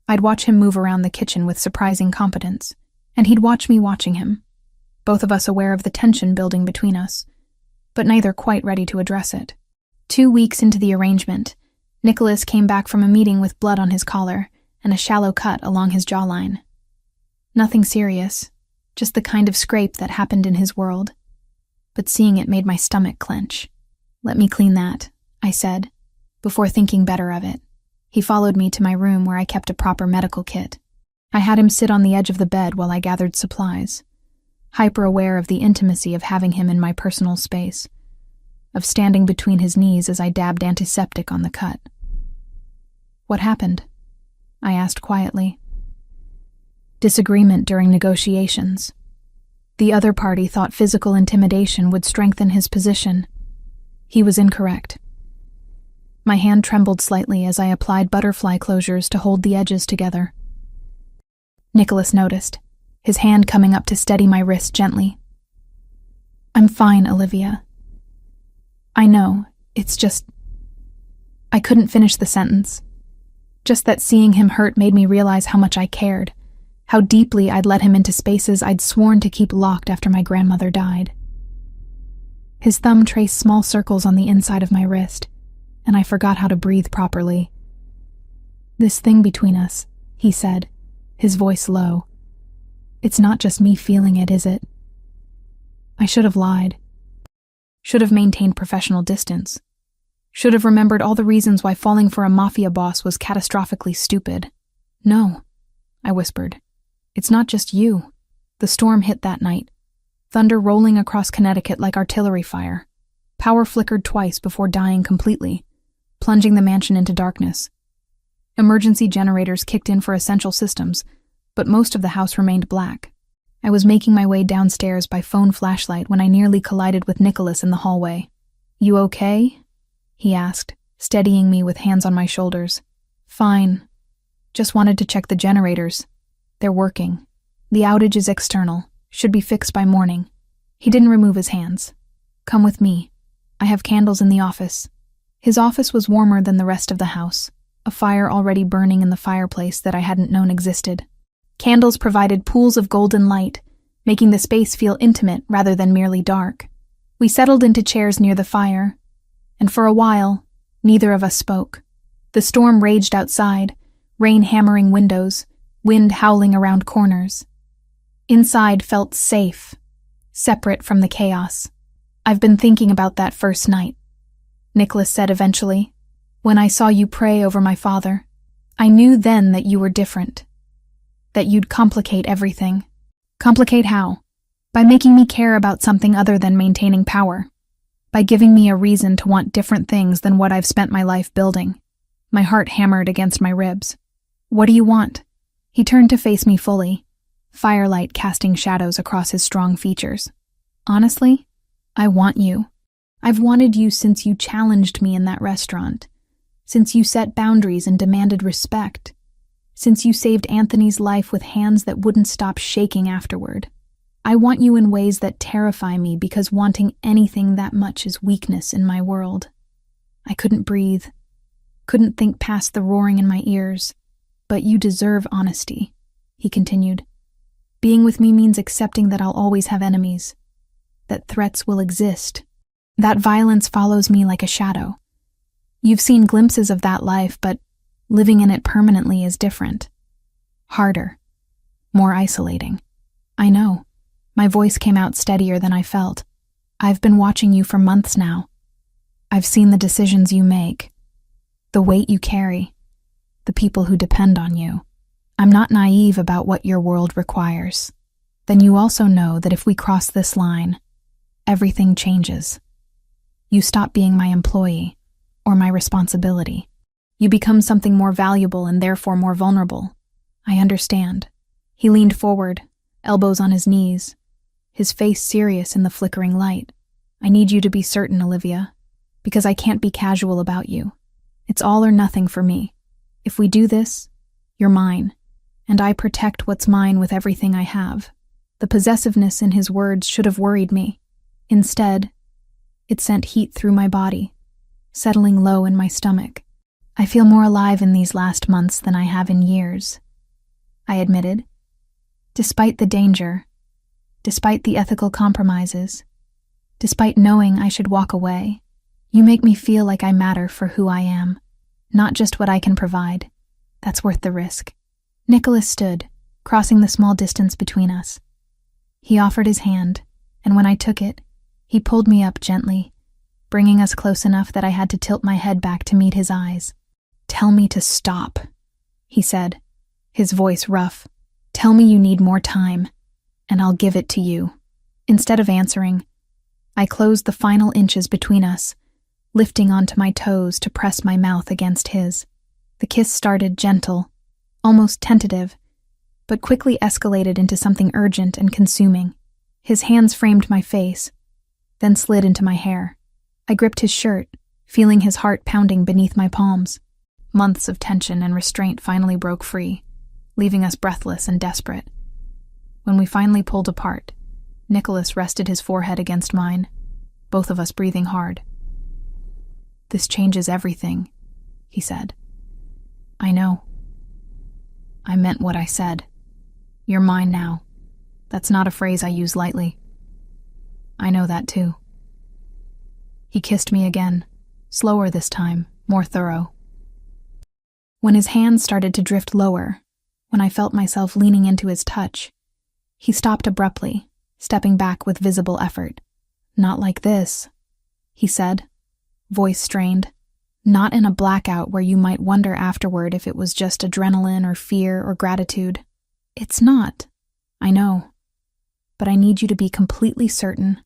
I'd watch him move around the kitchen with surprising competence, and he'd watch me watching him, both of us aware of the tension building between us, but neither quite ready to address it. 2 weeks into the arrangement, Nicholas came back from a meeting with blood on his collar and a shallow cut along his jawline. Nothing serious, just the kind of scrape that happened in his world. But seeing it made my stomach clench. "Let me clean that," I said, before thinking better of it. He followed me to my room where I kept a proper medical kit. I had him sit on the edge of the bed while I gathered supplies, hyper-aware of the intimacy of having him in my personal space, of standing between his knees as I dabbed antiseptic on the cut. "What happened?" I asked quietly. "Disagreement during negotiations. The other party thought physical intimidation would strengthen his position. He was incorrect." My hand trembled slightly as I applied butterfly closures to hold the edges together. Nicholas noticed, his hand coming up to steady my wrist gently. "I'm fine, Olivia. I know, it's just..." I couldn't finish the sentence. Just that seeing him hurt made me realize how much I cared, how deeply I'd let him into spaces I'd sworn to keep locked after my grandmother died. His thumb traced small circles on the inside of my wrist, and I forgot how to breathe properly. "This thing between us," he said, his voice low. "It's not just me feeling it, is it?" I should have lied. Should have maintained professional distance. Should have remembered all the reasons why falling for a mafia boss was catastrophically stupid. "No," I whispered. "It's not just you." The storm hit that night, thunder rolling across Connecticut like artillery fire. Power flickered twice before dying completely, plunging the mansion into darkness. Emergency generators kicked in for essential systems, but most of the house remained black. I was making my way downstairs by phone flashlight when I nearly collided with Nicholas in the hallway. "You okay?" he asked, steadying me with hands on my shoulders. "Fine. Just wanted to check the generators. They're working. The outage is external. Should be fixed by morning." He didn't remove his hands. "Come with me. I have candles in the office." His office was warmer than the rest of the house, a fire already burning in the fireplace that I hadn't known existed. Candles provided pools of golden light, making the space feel intimate rather than merely dark. We settled into chairs near the fire, and for a while, neither of us spoke. The storm raged outside, rain hammering windows, wind howling around corners. Inside felt safe, separate from the chaos. "I've been thinking about that first night," Nicholas said eventually. "When I saw you pray over my father, I knew then that you were different. That you'd complicate everything." "Complicate how?" "By making me care about something other than maintaining power. By giving me a reason to want different things than what I've spent my life building." My heart hammered against my ribs. "What do you want?" He turned to face me fully, firelight casting shadows across his strong features. "Honestly, I want you. I've wanted you since you challenged me in that restaurant, since you set boundaries and demanded respect, since you saved Anthony's life with hands that wouldn't stop shaking afterward. I want you in ways that terrify me because wanting anything that much is weakness in my world." I couldn't breathe, couldn't think past the roaring in my ears. "But you deserve honesty," he continued. "Being with me means accepting that I'll always have enemies, that threats will exist, that violence follows me like a shadow. You've seen glimpses of that life, but living in it permanently is different. Harder. More isolating." "I know." My voice came out steadier than I felt. "I've been watching you for months now. I've seen the decisions you make, the weight you carry, the people who depend on you. I'm not naive about what your world requires. Then you also know that if we cross this line, everything changes. You stop being my employee, or my responsibility. You become something more valuable and therefore more vulnerable. I understand." He leaned forward, elbows on his knees, his face serious in the flickering light. "I need you to be certain, Olivia, because I can't be casual about you. It's all or nothing for me. If we do this, you're mine, and I protect what's mine with everything I have." The possessiveness in his words should have worried me. Instead, it sent heat through my body, settling low in my stomach. "I feel more alive in these last months than I have in years," I admitted. "Despite the danger, despite the ethical compromises, despite knowing I should walk away, you make me feel like I matter for who I am, not just what I can provide. That's worth the risk." Nicholas stood, crossing the small distance between us. He offered his hand, and when I took it, he pulled me up gently, bringing us close enough that I had to tilt my head back to meet his eyes. "Tell me to stop," he said, his voice rough. "Tell me you need more time, and I'll give it to you." Instead of answering, I closed the final inches between us, lifting onto my toes to press my mouth against his. The kiss started gentle, almost tentative, but quickly escalated into something urgent and consuming. His hands framed my face, then slid into my hair. I gripped his shirt, feeling his heart pounding beneath my palms. Months of tension and restraint finally broke free, leaving us breathless and desperate. When we finally pulled apart, Nicholas rested his forehead against mine, both of us breathing hard. "This changes everything," he said. "I know." I meant what I said. "You're mine now." That's not a phrase I use lightly. "I know that too." He kissed me again, slower this time, more thorough. When his hands started to drift lower, when I felt myself leaning into his touch, he stopped abruptly, stepping back with visible effort. "Not like this," he said, voice strained. "Not in a blackout where you might wonder afterward if it was just adrenaline or fear or gratitude. It's not, I know. But I need you to be completely certain.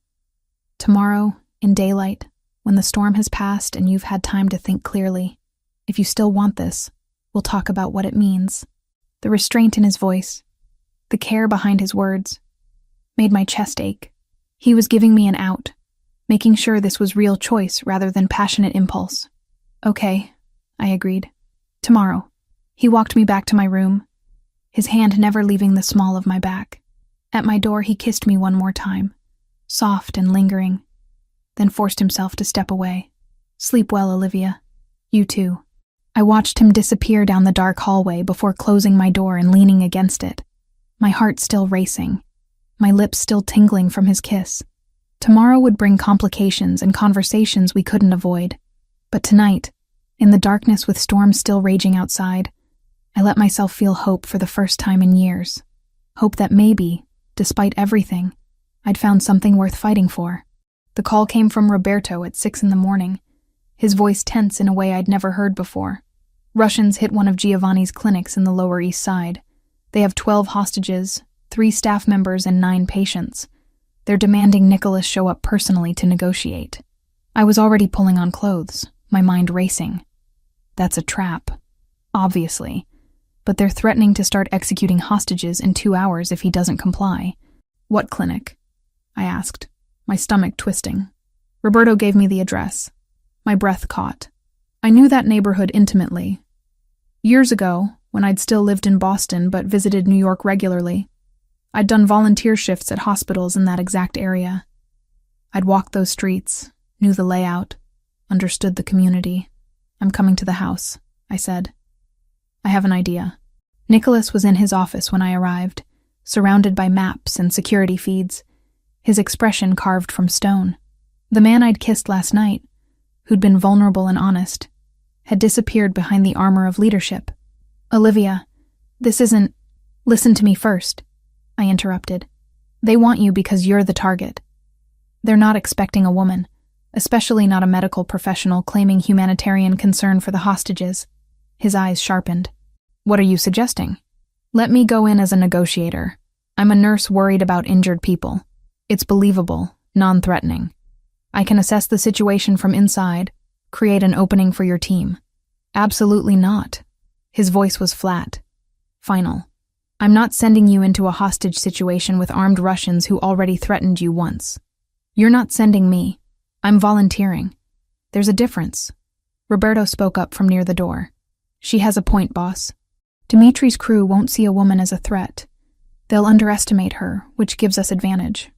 Tomorrow, in daylight, when the storm has passed and you've had time to think clearly, if you still want this, we'll talk about what it means." The restraint in his voice, the care behind his words, made my chest ache. He was giving me an out, making sure this was real choice rather than passionate impulse. Okay, I agreed. Tomorrow. He walked me back to my room, his hand never leaving the small of my back. At my door, he kissed me one more time, soft and lingering, then forced himself to step away. Sleep well, Olivia. You too. I watched him disappear down the dark hallway before closing my door and leaning against it, my heart still racing, my lips still tingling from his kiss. Tomorrow would bring complications and conversations we couldn't avoid. But tonight, in the darkness with storms still raging outside, I let myself feel hope for the first time in years. Hope that maybe, despite everything, I'd found something worth fighting for. The call came from Roberto at 6 a.m, his voice tense in a way I'd never heard before. Russians hit one of Giovanni's clinics in the Lower East Side. They have 12 hostages, 3 staff members, and 9 patients. They're demanding Nicholas show up personally to negotiate. I was already pulling on clothes, my mind racing. That's a trap, obviously. But they're threatening to start executing hostages in 2 hours if he doesn't comply. What clinic? I asked, my stomach twisting. Roberto gave me the address. My breath caught. I knew that neighborhood intimately. Years ago, when I'd still lived in Boston but visited New York regularly, I'd done volunteer shifts at hospitals in that exact area. I'd walked those streets, knew the layout, understood the community. I'm coming to the house, I said. I have an idea. Nicholas was in his office when I arrived, surrounded by maps and security feeds, his expression carved from stone. The man I'd kissed last night, who'd been vulnerable and honest, had disappeared behind the armor of leadership. Olivia, this isn't— Listen to me first, I interrupted. They want you because you're the target. They're not expecting a woman, especially not a medical professional claiming humanitarian concern for the hostages. His eyes sharpened. What are you suggesting? Let me go in as a negotiator. I'm a nurse worried about injured people. It's believable, non-threatening. I can assess the situation from inside, create an opening for your team. Absolutely not. His voice was flat, final. I'm not sending you into a hostage situation with armed Russians who already threatened you once. You're not sending me. I'm volunteering. There's a difference. Roberto spoke up from near the door. She has a point, boss. Dimitri's crew won't see a woman as a threat. They'll underestimate her, which gives us advantage.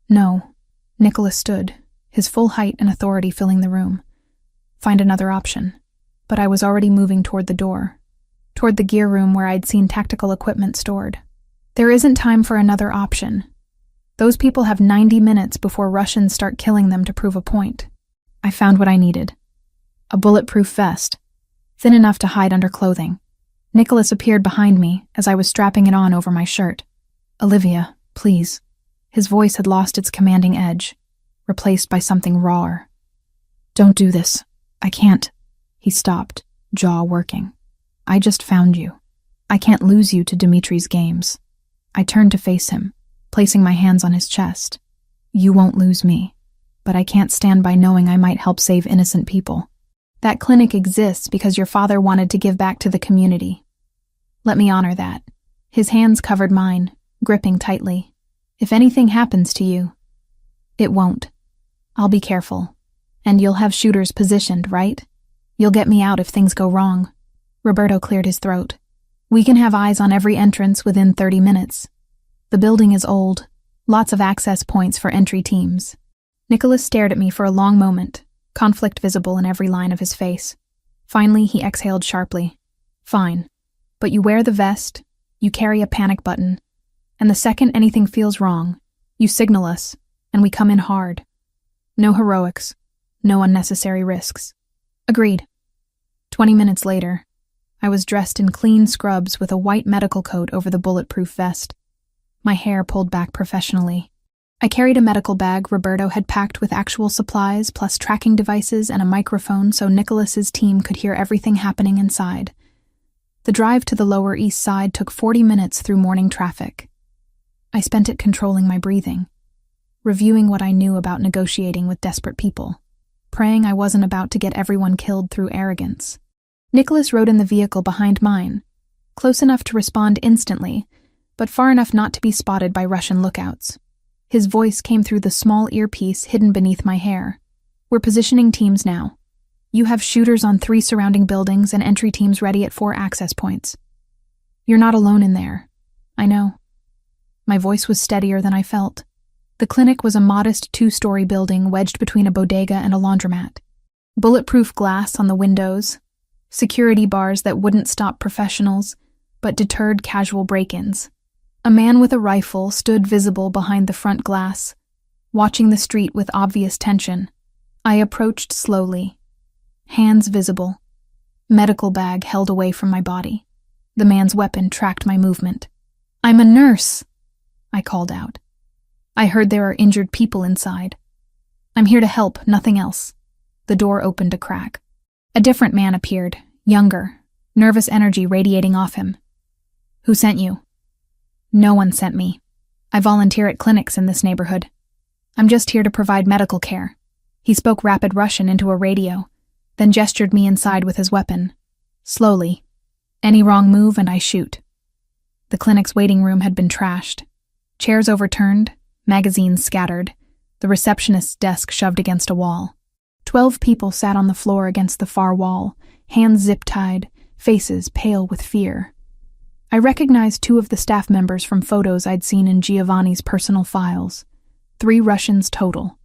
No. Nicholas stood, his full height and authority filling the room. Find another option. But I was already moving toward the door, toward the gear room where I'd seen tactical equipment stored. There isn't time for another option. Those people have 90 minutes before Russians start killing them to prove a point. I found what I needed. A bulletproof vest, thin enough to hide under clothing. Nicholas appeared behind me as I was strapping it on over my shirt. Olivia, please. His voice had lost its commanding edge, replaced by something rawer. Don't do this. I can't. He stopped, jaw working. I just found you. I can't lose you to Dimitri's games. I turned to face him, placing my hands on his chest. You won't lose me, but I can't stand by knowing I might help save innocent people. That clinic exists because your father wanted to give back to the community. Let me honor that. His hands covered mine, gripping tightly. If anything happens to you, it won't. I'll be careful. And you'll have shooters positioned, right? You'll get me out if things go wrong. Roberto cleared his throat. We can have eyes on every entrance within 30 minutes. The building is old, lots of access points for entry teams. Nicholas stared at me for a long moment, conflict visible in every line of his face. Finally, he exhaled sharply. Fine. But you wear the vest, you carry a panic button, and the second anything feels wrong, you signal us, and we come in hard. No heroics, no unnecessary risks. Agreed. 20 minutes later, I was dressed in clean scrubs with a white medical coat over the bulletproof vest, my hair pulled back professionally. I carried a medical bag Roberto had packed with actual supplies plus tracking devices and a microphone so Nicholas's team could hear everything happening inside. The drive to the Lower East Side took 40 minutes through morning traffic. I spent it controlling my breathing, reviewing what I knew about negotiating with desperate people, praying I wasn't about to get everyone killed through arrogance. Nicholas rode in the vehicle behind mine, close enough to respond instantly, but far enough not to be spotted by Russian lookouts. His voice came through the small earpiece hidden beneath my hair. We're positioning teams now. You have shooters on 3 surrounding buildings and entry teams ready at 4 access points. You're not alone in there. I know. My voice was steadier than I felt. The clinic was a modest 2-story building wedged between a bodega and a laundromat. Bulletproof glass on the windows, security bars that wouldn't stop professionals, but deterred casual break-ins. A man with a rifle stood visible behind the front glass, watching the street with obvious tension. I approached slowly, hands visible, medical bag held away from my body. The man's weapon tracked my movement. "I'm a nurse," I called out. I heard there are injured people inside. "I'm here to help, nothing else." The door opened a crack. A different man appeared, younger, nervous energy radiating off him. "Who sent you?" "No one sent me. I volunteer at clinics in this neighborhood. I'm just here to provide medical care." He spoke rapid Russian into a radio, then gestured me inside with his weapon. Slowly. Any wrong move and I shoot. The clinic's waiting room had been trashed. Chairs overturned, magazines scattered, the receptionist's desk shoved against a wall. 12 people sat on the floor against the far wall, hands zip-tied, faces pale with fear. I recognized 2 of the staff members from photos I'd seen in Giovanni's personal files. 3 Russians total.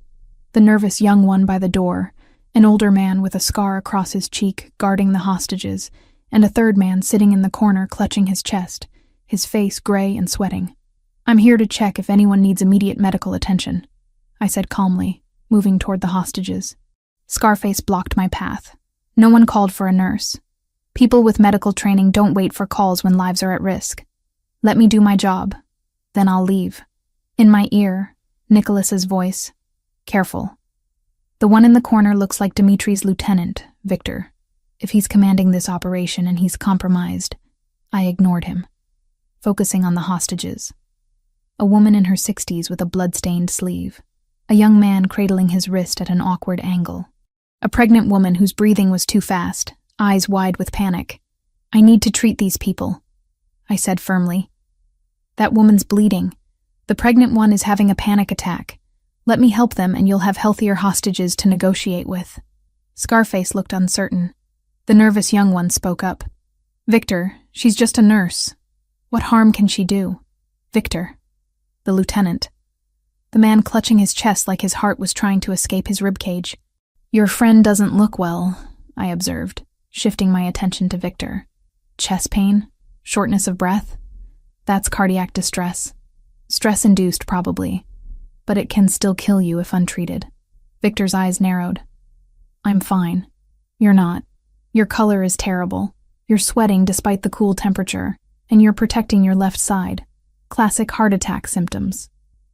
The nervous young one by the door, an older man with a scar across his cheek guarding the hostages, and a third man sitting in the corner clutching his chest, his face gray and sweating. "I'm here to check if anyone needs immediate medical attention," I said calmly, moving toward the hostages. Scarface blocked my path. No one called for a nurse. People with medical training don't wait for calls when lives are at risk. Let me do my job, then I'll leave. In my ear, Nicholas's voice. "Careful. The one in the corner looks like Dimitri's lieutenant, Victor. If he's commanding this operation and he's compromised." I ignored him, focusing on the hostages. A woman in her 60s with a blood-stained sleeve. A young man cradling his wrist at an awkward angle. A pregnant woman whose breathing was too fast, eyes wide with panic. "I need to treat these people," I said firmly. "That woman's bleeding. The pregnant one is having a panic attack. Let me help them and you'll have healthier hostages to negotiate with." Scarface looked uncertain. The nervous young one spoke up. "Victor, she's just a nurse. What harm can she do?" "Victor." The lieutenant. The man clutching his chest like his heart was trying to escape his ribcage. "Your friend doesn't look well," I observed, shifting my attention to Victor. "Chest pain? Shortness of breath? That's cardiac distress. Stress-induced, probably, but it can still kill you if untreated." Victor's eyes narrowed. "I'm fine. You're not. Your color is terrible. You're sweating despite the cool temperature, and you're protecting your left side. Classic heart attack symptoms."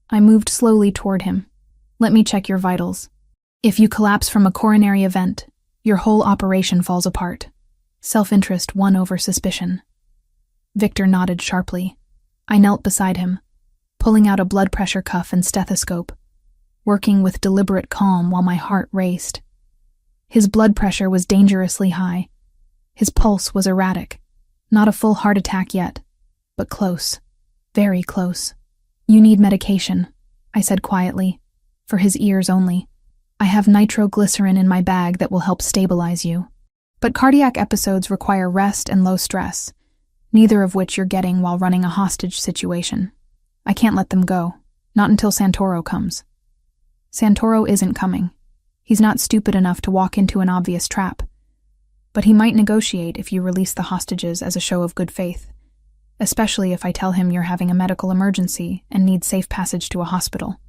I moved slowly toward him. "Let me check your vitals. If you collapse from a coronary event, your whole operation falls apart." Self-interest won over suspicion. Victor nodded sharply. I knelt beside him, pulling out a blood pressure cuff and stethoscope, working with deliberate calm while my heart raced. His blood pressure was dangerously high. His pulse was erratic. Not a full heart attack yet, but close. Very close. "You need medication," I said quietly, for his ears only. "I have nitroglycerin in my bag that will help stabilize you. But cardiac episodes require rest and low stress, neither of which you're getting while running a hostage situation. I can't let them go, not until Santoro comes." Santoro isn't coming. He's not stupid enough to walk into an obvious trap. But he might negotiate if you release the hostages as a show of good faith, especially if I tell him you're having a medical emergency and need safe passage to a hospital.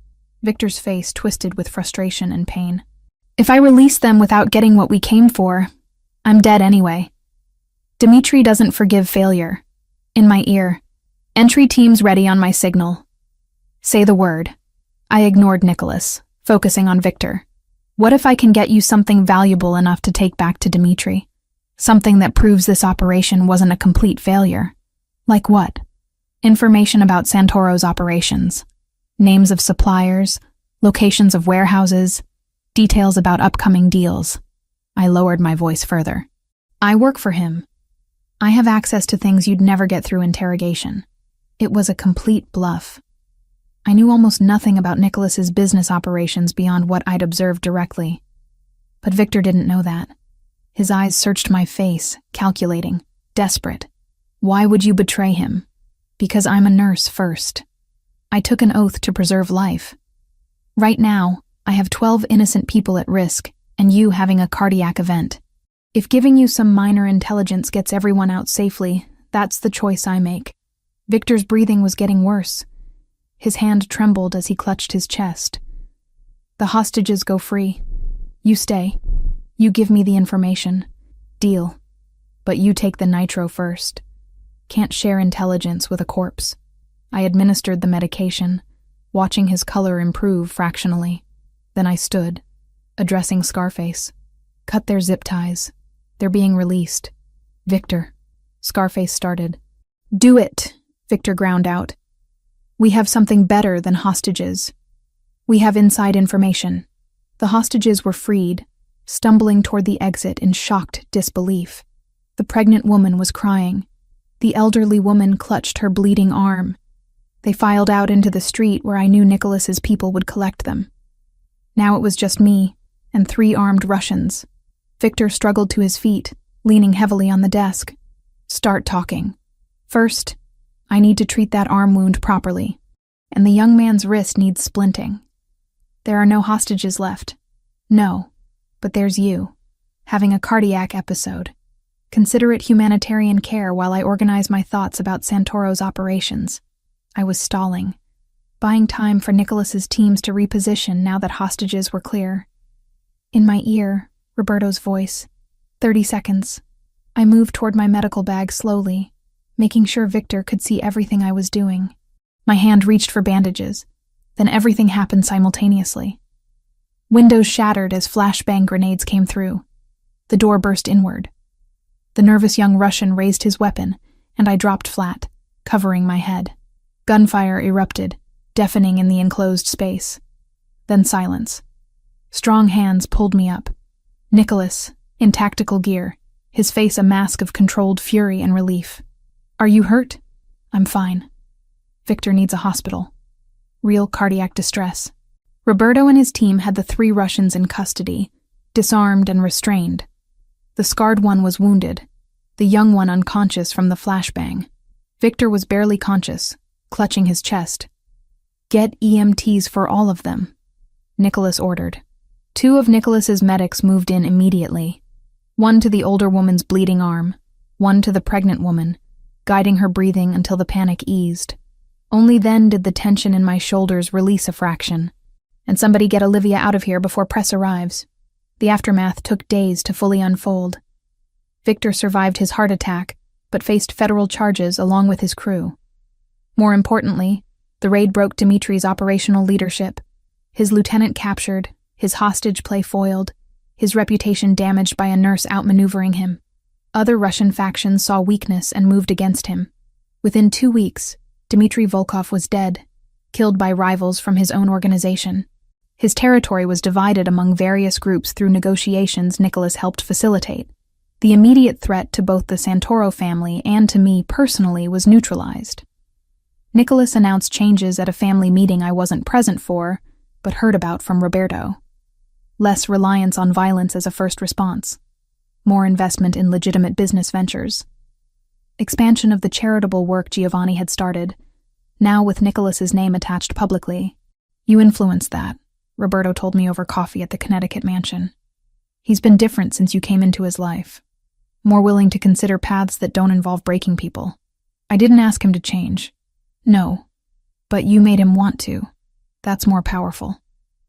Victor's face twisted with frustration and pain. "If I release them without getting what we came for, I'm dead anyway. Dimitri doesn't forgive failure." In my ear, "Entry teams ready on my signal. Say the word." I ignored Nicholas, focusing on Victor. "What if I can get you something valuable enough to take back to Dimitri? Something that proves this operation wasn't a complete failure." "Like what?" "Information about Santoro's operations. Names of suppliers, locations of warehouses, details about upcoming deals." I lowered my voice further. "I work for him. I have access to things you'd never get through interrogation." It was a complete bluff. I knew almost nothing about Nicholas's business operations beyond what I'd observed directly. But Victor didn't know that. His eyes searched my face, calculating, desperate. Why would you betray him? Because I'm a nurse first. I took an oath to preserve life. Right now, I have 12 innocent people at risk, and you having a cardiac event. If giving you some minor intelligence gets everyone out safely, that's the choice I make. Victor's breathing was getting worse. His hand trembled as he clutched his chest. The hostages go free. You stay. You give me the information. Deal. But you take the nitro first. Can't share intelligence with a corpse. I administered the medication, watching his color improve fractionally. Then I stood, addressing Scarface. Cut their zip ties. They're being released. Victor. Scarface started. Do it, Victor ground out. We have something better than hostages. We have inside information. The hostages were freed, stumbling toward the exit in shocked disbelief. The pregnant woman was crying. The elderly woman clutched her bleeding arm. They filed out into the street where I knew Nicholas's people would collect them. Now it was just me and 3 armed Russians. Victor struggled to his feet, leaning heavily on the desk. Start talking. First, I need to treat that arm wound properly, and the young man's wrist needs splinting. There are no hostages left. No, but there's you, having a cardiac episode. Consider it humanitarian care while I organize my thoughts about Santoro's operations. I was stalling, buying time for Nicholas's teams to reposition now that hostages were clear. In my ear, Roberto's voice. 30 seconds. I moved toward my medical bag slowly, making sure Victor could see everything I was doing. My hand reached for bandages. Then everything happened simultaneously. Windows shattered as flashbang grenades came through. The door burst inward. The nervous young Russian raised his weapon, and I dropped flat, covering my head. Gunfire erupted, deafening in the enclosed space. Then silence. Strong hands pulled me up. Nicholas, in tactical gear, his face a mask of controlled fury and relief. Are you hurt? I'm fine. Victor needs a hospital. Real cardiac distress. Roberto and his team had the 3 Russians in custody, disarmed and restrained. The scarred one was wounded, the young one unconscious from the flashbang. Victor was barely conscious, clutching his chest. Get EMTs for all of them, Nicholas ordered. 2 of Nicholas's medics moved in immediately, one to the older woman's bleeding arm, one to the pregnant woman, guiding her breathing until the panic eased. Only then did the tension in my shoulders release a fraction. And somebody get Olivia out of here before press arrives. The aftermath took days to fully unfold. Victor survived his heart attack, but faced federal charges along with his crew. More importantly, the raid broke Dmitri's operational leadership. His lieutenant captured, his hostage play foiled, his reputation damaged by a nurse outmaneuvering him. Other Russian factions saw weakness and moved against him. Within 2 weeks, Dmitry Volkov was dead, killed by rivals from his own organization. His territory was divided among various groups through negotiations Nicholas helped facilitate. The immediate threat to both the Santoro family and to me personally was neutralized. Nicholas announced changes at a family meeting I wasn't present for, but heard about from Roberto. Less reliance on violence as a first response. More investment in legitimate business ventures. Expansion of the charitable work Giovanni had started, now with Nicholas's name attached publicly. You influenced that, Roberto told me over coffee at the Connecticut mansion. He's been different since you came into his life. More willing to consider paths that don't involve breaking people. I didn't ask him to change. No. But you made him want to. That's more powerful.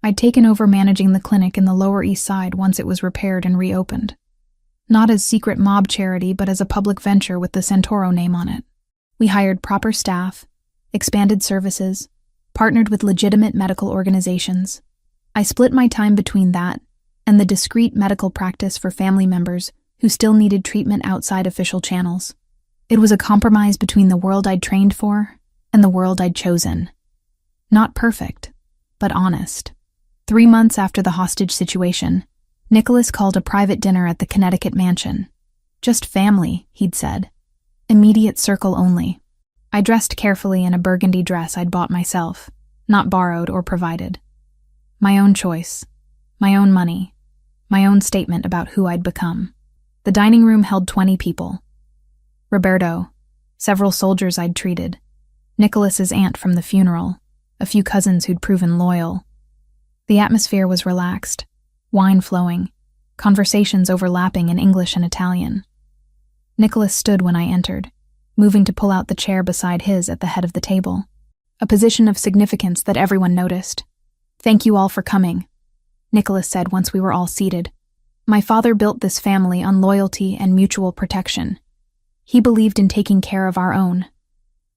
I'd taken over managing the clinic in the Lower East Side once it was repaired and reopened. Not as secret mob charity, but as a public venture with the Santoro name on it. We hired proper staff, expanded services, partnered with legitimate medical organizations. I split my time between that and the discreet medical practice for family members who still needed treatment outside official channels. It was a compromise between the world I'd trained for and the world I'd chosen. Not perfect, but honest. 3 months after the hostage situation, Nicholas called a private dinner at the Connecticut mansion. Just family, he'd said. Immediate circle only. I dressed carefully in a burgundy dress I'd bought myself, not borrowed or provided. My own choice, my own money, my own statement about who I'd become. The dining room held 20 people. Roberto, several soldiers I'd treated, Nicholas's aunt from the funeral, a few cousins who'd proven loyal. The atmosphere was relaxed, wine flowing, conversations overlapping in English and Italian. Nicholas stood when I entered, moving to pull out the chair beside his at the head of the table, a position of significance that everyone noticed. "Thank you all for coming," Nicholas said once we were all seated. "My father built this family on loyalty and mutual protection. He believed in taking care of our own.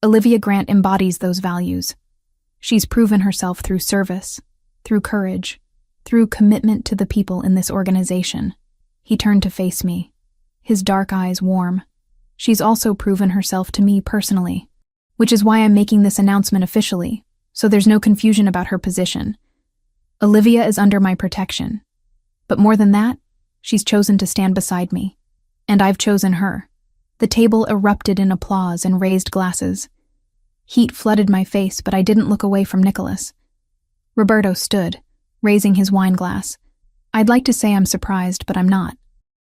Olivia Grant embodies those values. She's proven herself through service, through courage, through commitment to the people in this organization." He turned to face me, his dark eyes warm. "She's also proven herself to me personally, which is why I'm making this announcement officially, so there's no confusion about her position. Olivia is under my protection. But more than that, she's chosen to stand beside me. And I've chosen her." The table erupted in applause and raised glasses. Heat flooded my face, but I didn't look away from Nicholas. Roberto stood, raising his wine glass. I'd like to say I'm surprised, but I'm not.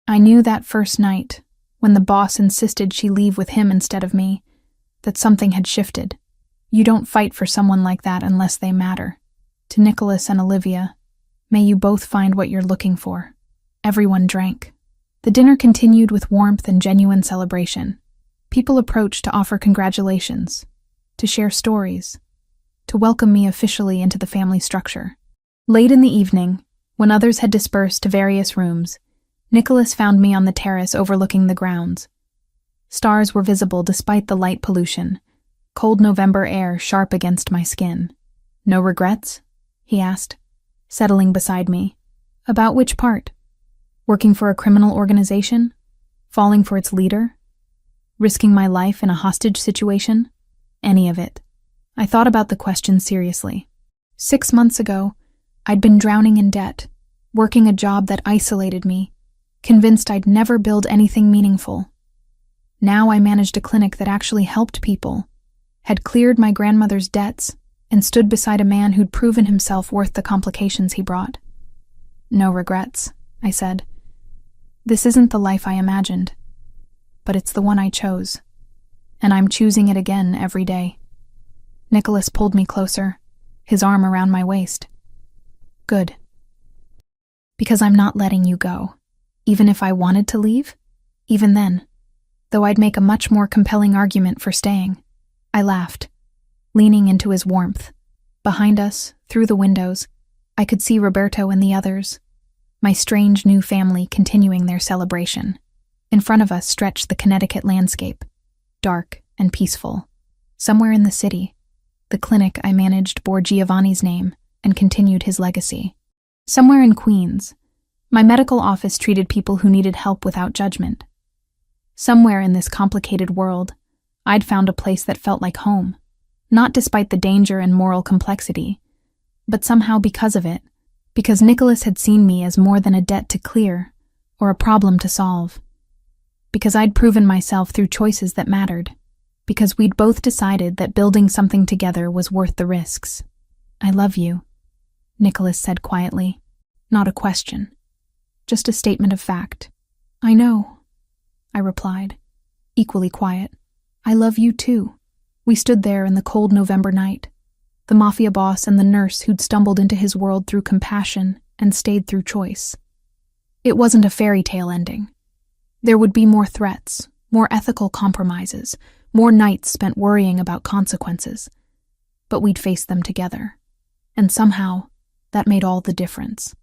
I knew that first night, when the boss insisted she leave with him instead of me, that something had shifted. You don't fight for someone like that unless they matter. To Nicholas and Olivia, may you both find what you're looking for. Everyone drank. The dinner continued with warmth and genuine celebration. People approached to offer congratulations, to share stories, to welcome me officially into the family structure. Late in the evening, when others had dispersed to various rooms, Nicholas found me on the terrace overlooking the grounds. Stars were visible despite the light pollution, cold November air sharp against my skin. "No regrets?" he asked, settling beside me. "About which part? Working for a criminal organization? Falling for its leader? Risking my life in a hostage situation? Any of it." I thought about the question seriously. 6 months ago, I'd been drowning in debt, working a job that isolated me, convinced I'd never build anything meaningful. Now I managed a clinic that actually helped people, had cleared my grandmother's debts, and stood beside a man who'd proven himself worth the complications he brought. "No regrets," I said. "This isn't the life I imagined, but it's the one I chose, and I'm choosing it again every day." Nicholas pulled me closer, his arm around my waist. "Good. Because I'm not letting you go, even if I wanted to leave, even then, though I'd make a much more compelling argument for staying." I laughed, leaning into his warmth. Behind us, through the windows, I could see Roberto and the others, my strange new family continuing their celebration. In front of us stretched the Connecticut landscape, dark and peaceful. Somewhere in the city, the clinic I managed bore Giovanni's name and continued his legacy. Somewhere in Queens, my medical office treated people who needed help without judgment. Somewhere in this complicated world, I'd found a place that felt like home, not despite the danger and moral complexity, but somehow because of it, because Nicholas had seen me as more than a debt to clear or a problem to solve, because I'd proven myself through choices that mattered, because we'd both decided that building something together was worth the risks. "I love you," Nicholas said quietly. Not a question, just a statement of fact. "I know," I replied, equally quiet. "I love you too." We stood there in the cold November night, the Mafia Boss and the nurse who'd stumbled into his world through compassion and stayed through choice. It wasn't a fairy tale ending. There would be more threats, more ethical compromises, more nights spent worrying about consequences. But we'd face them together. And somehow, that made all the difference.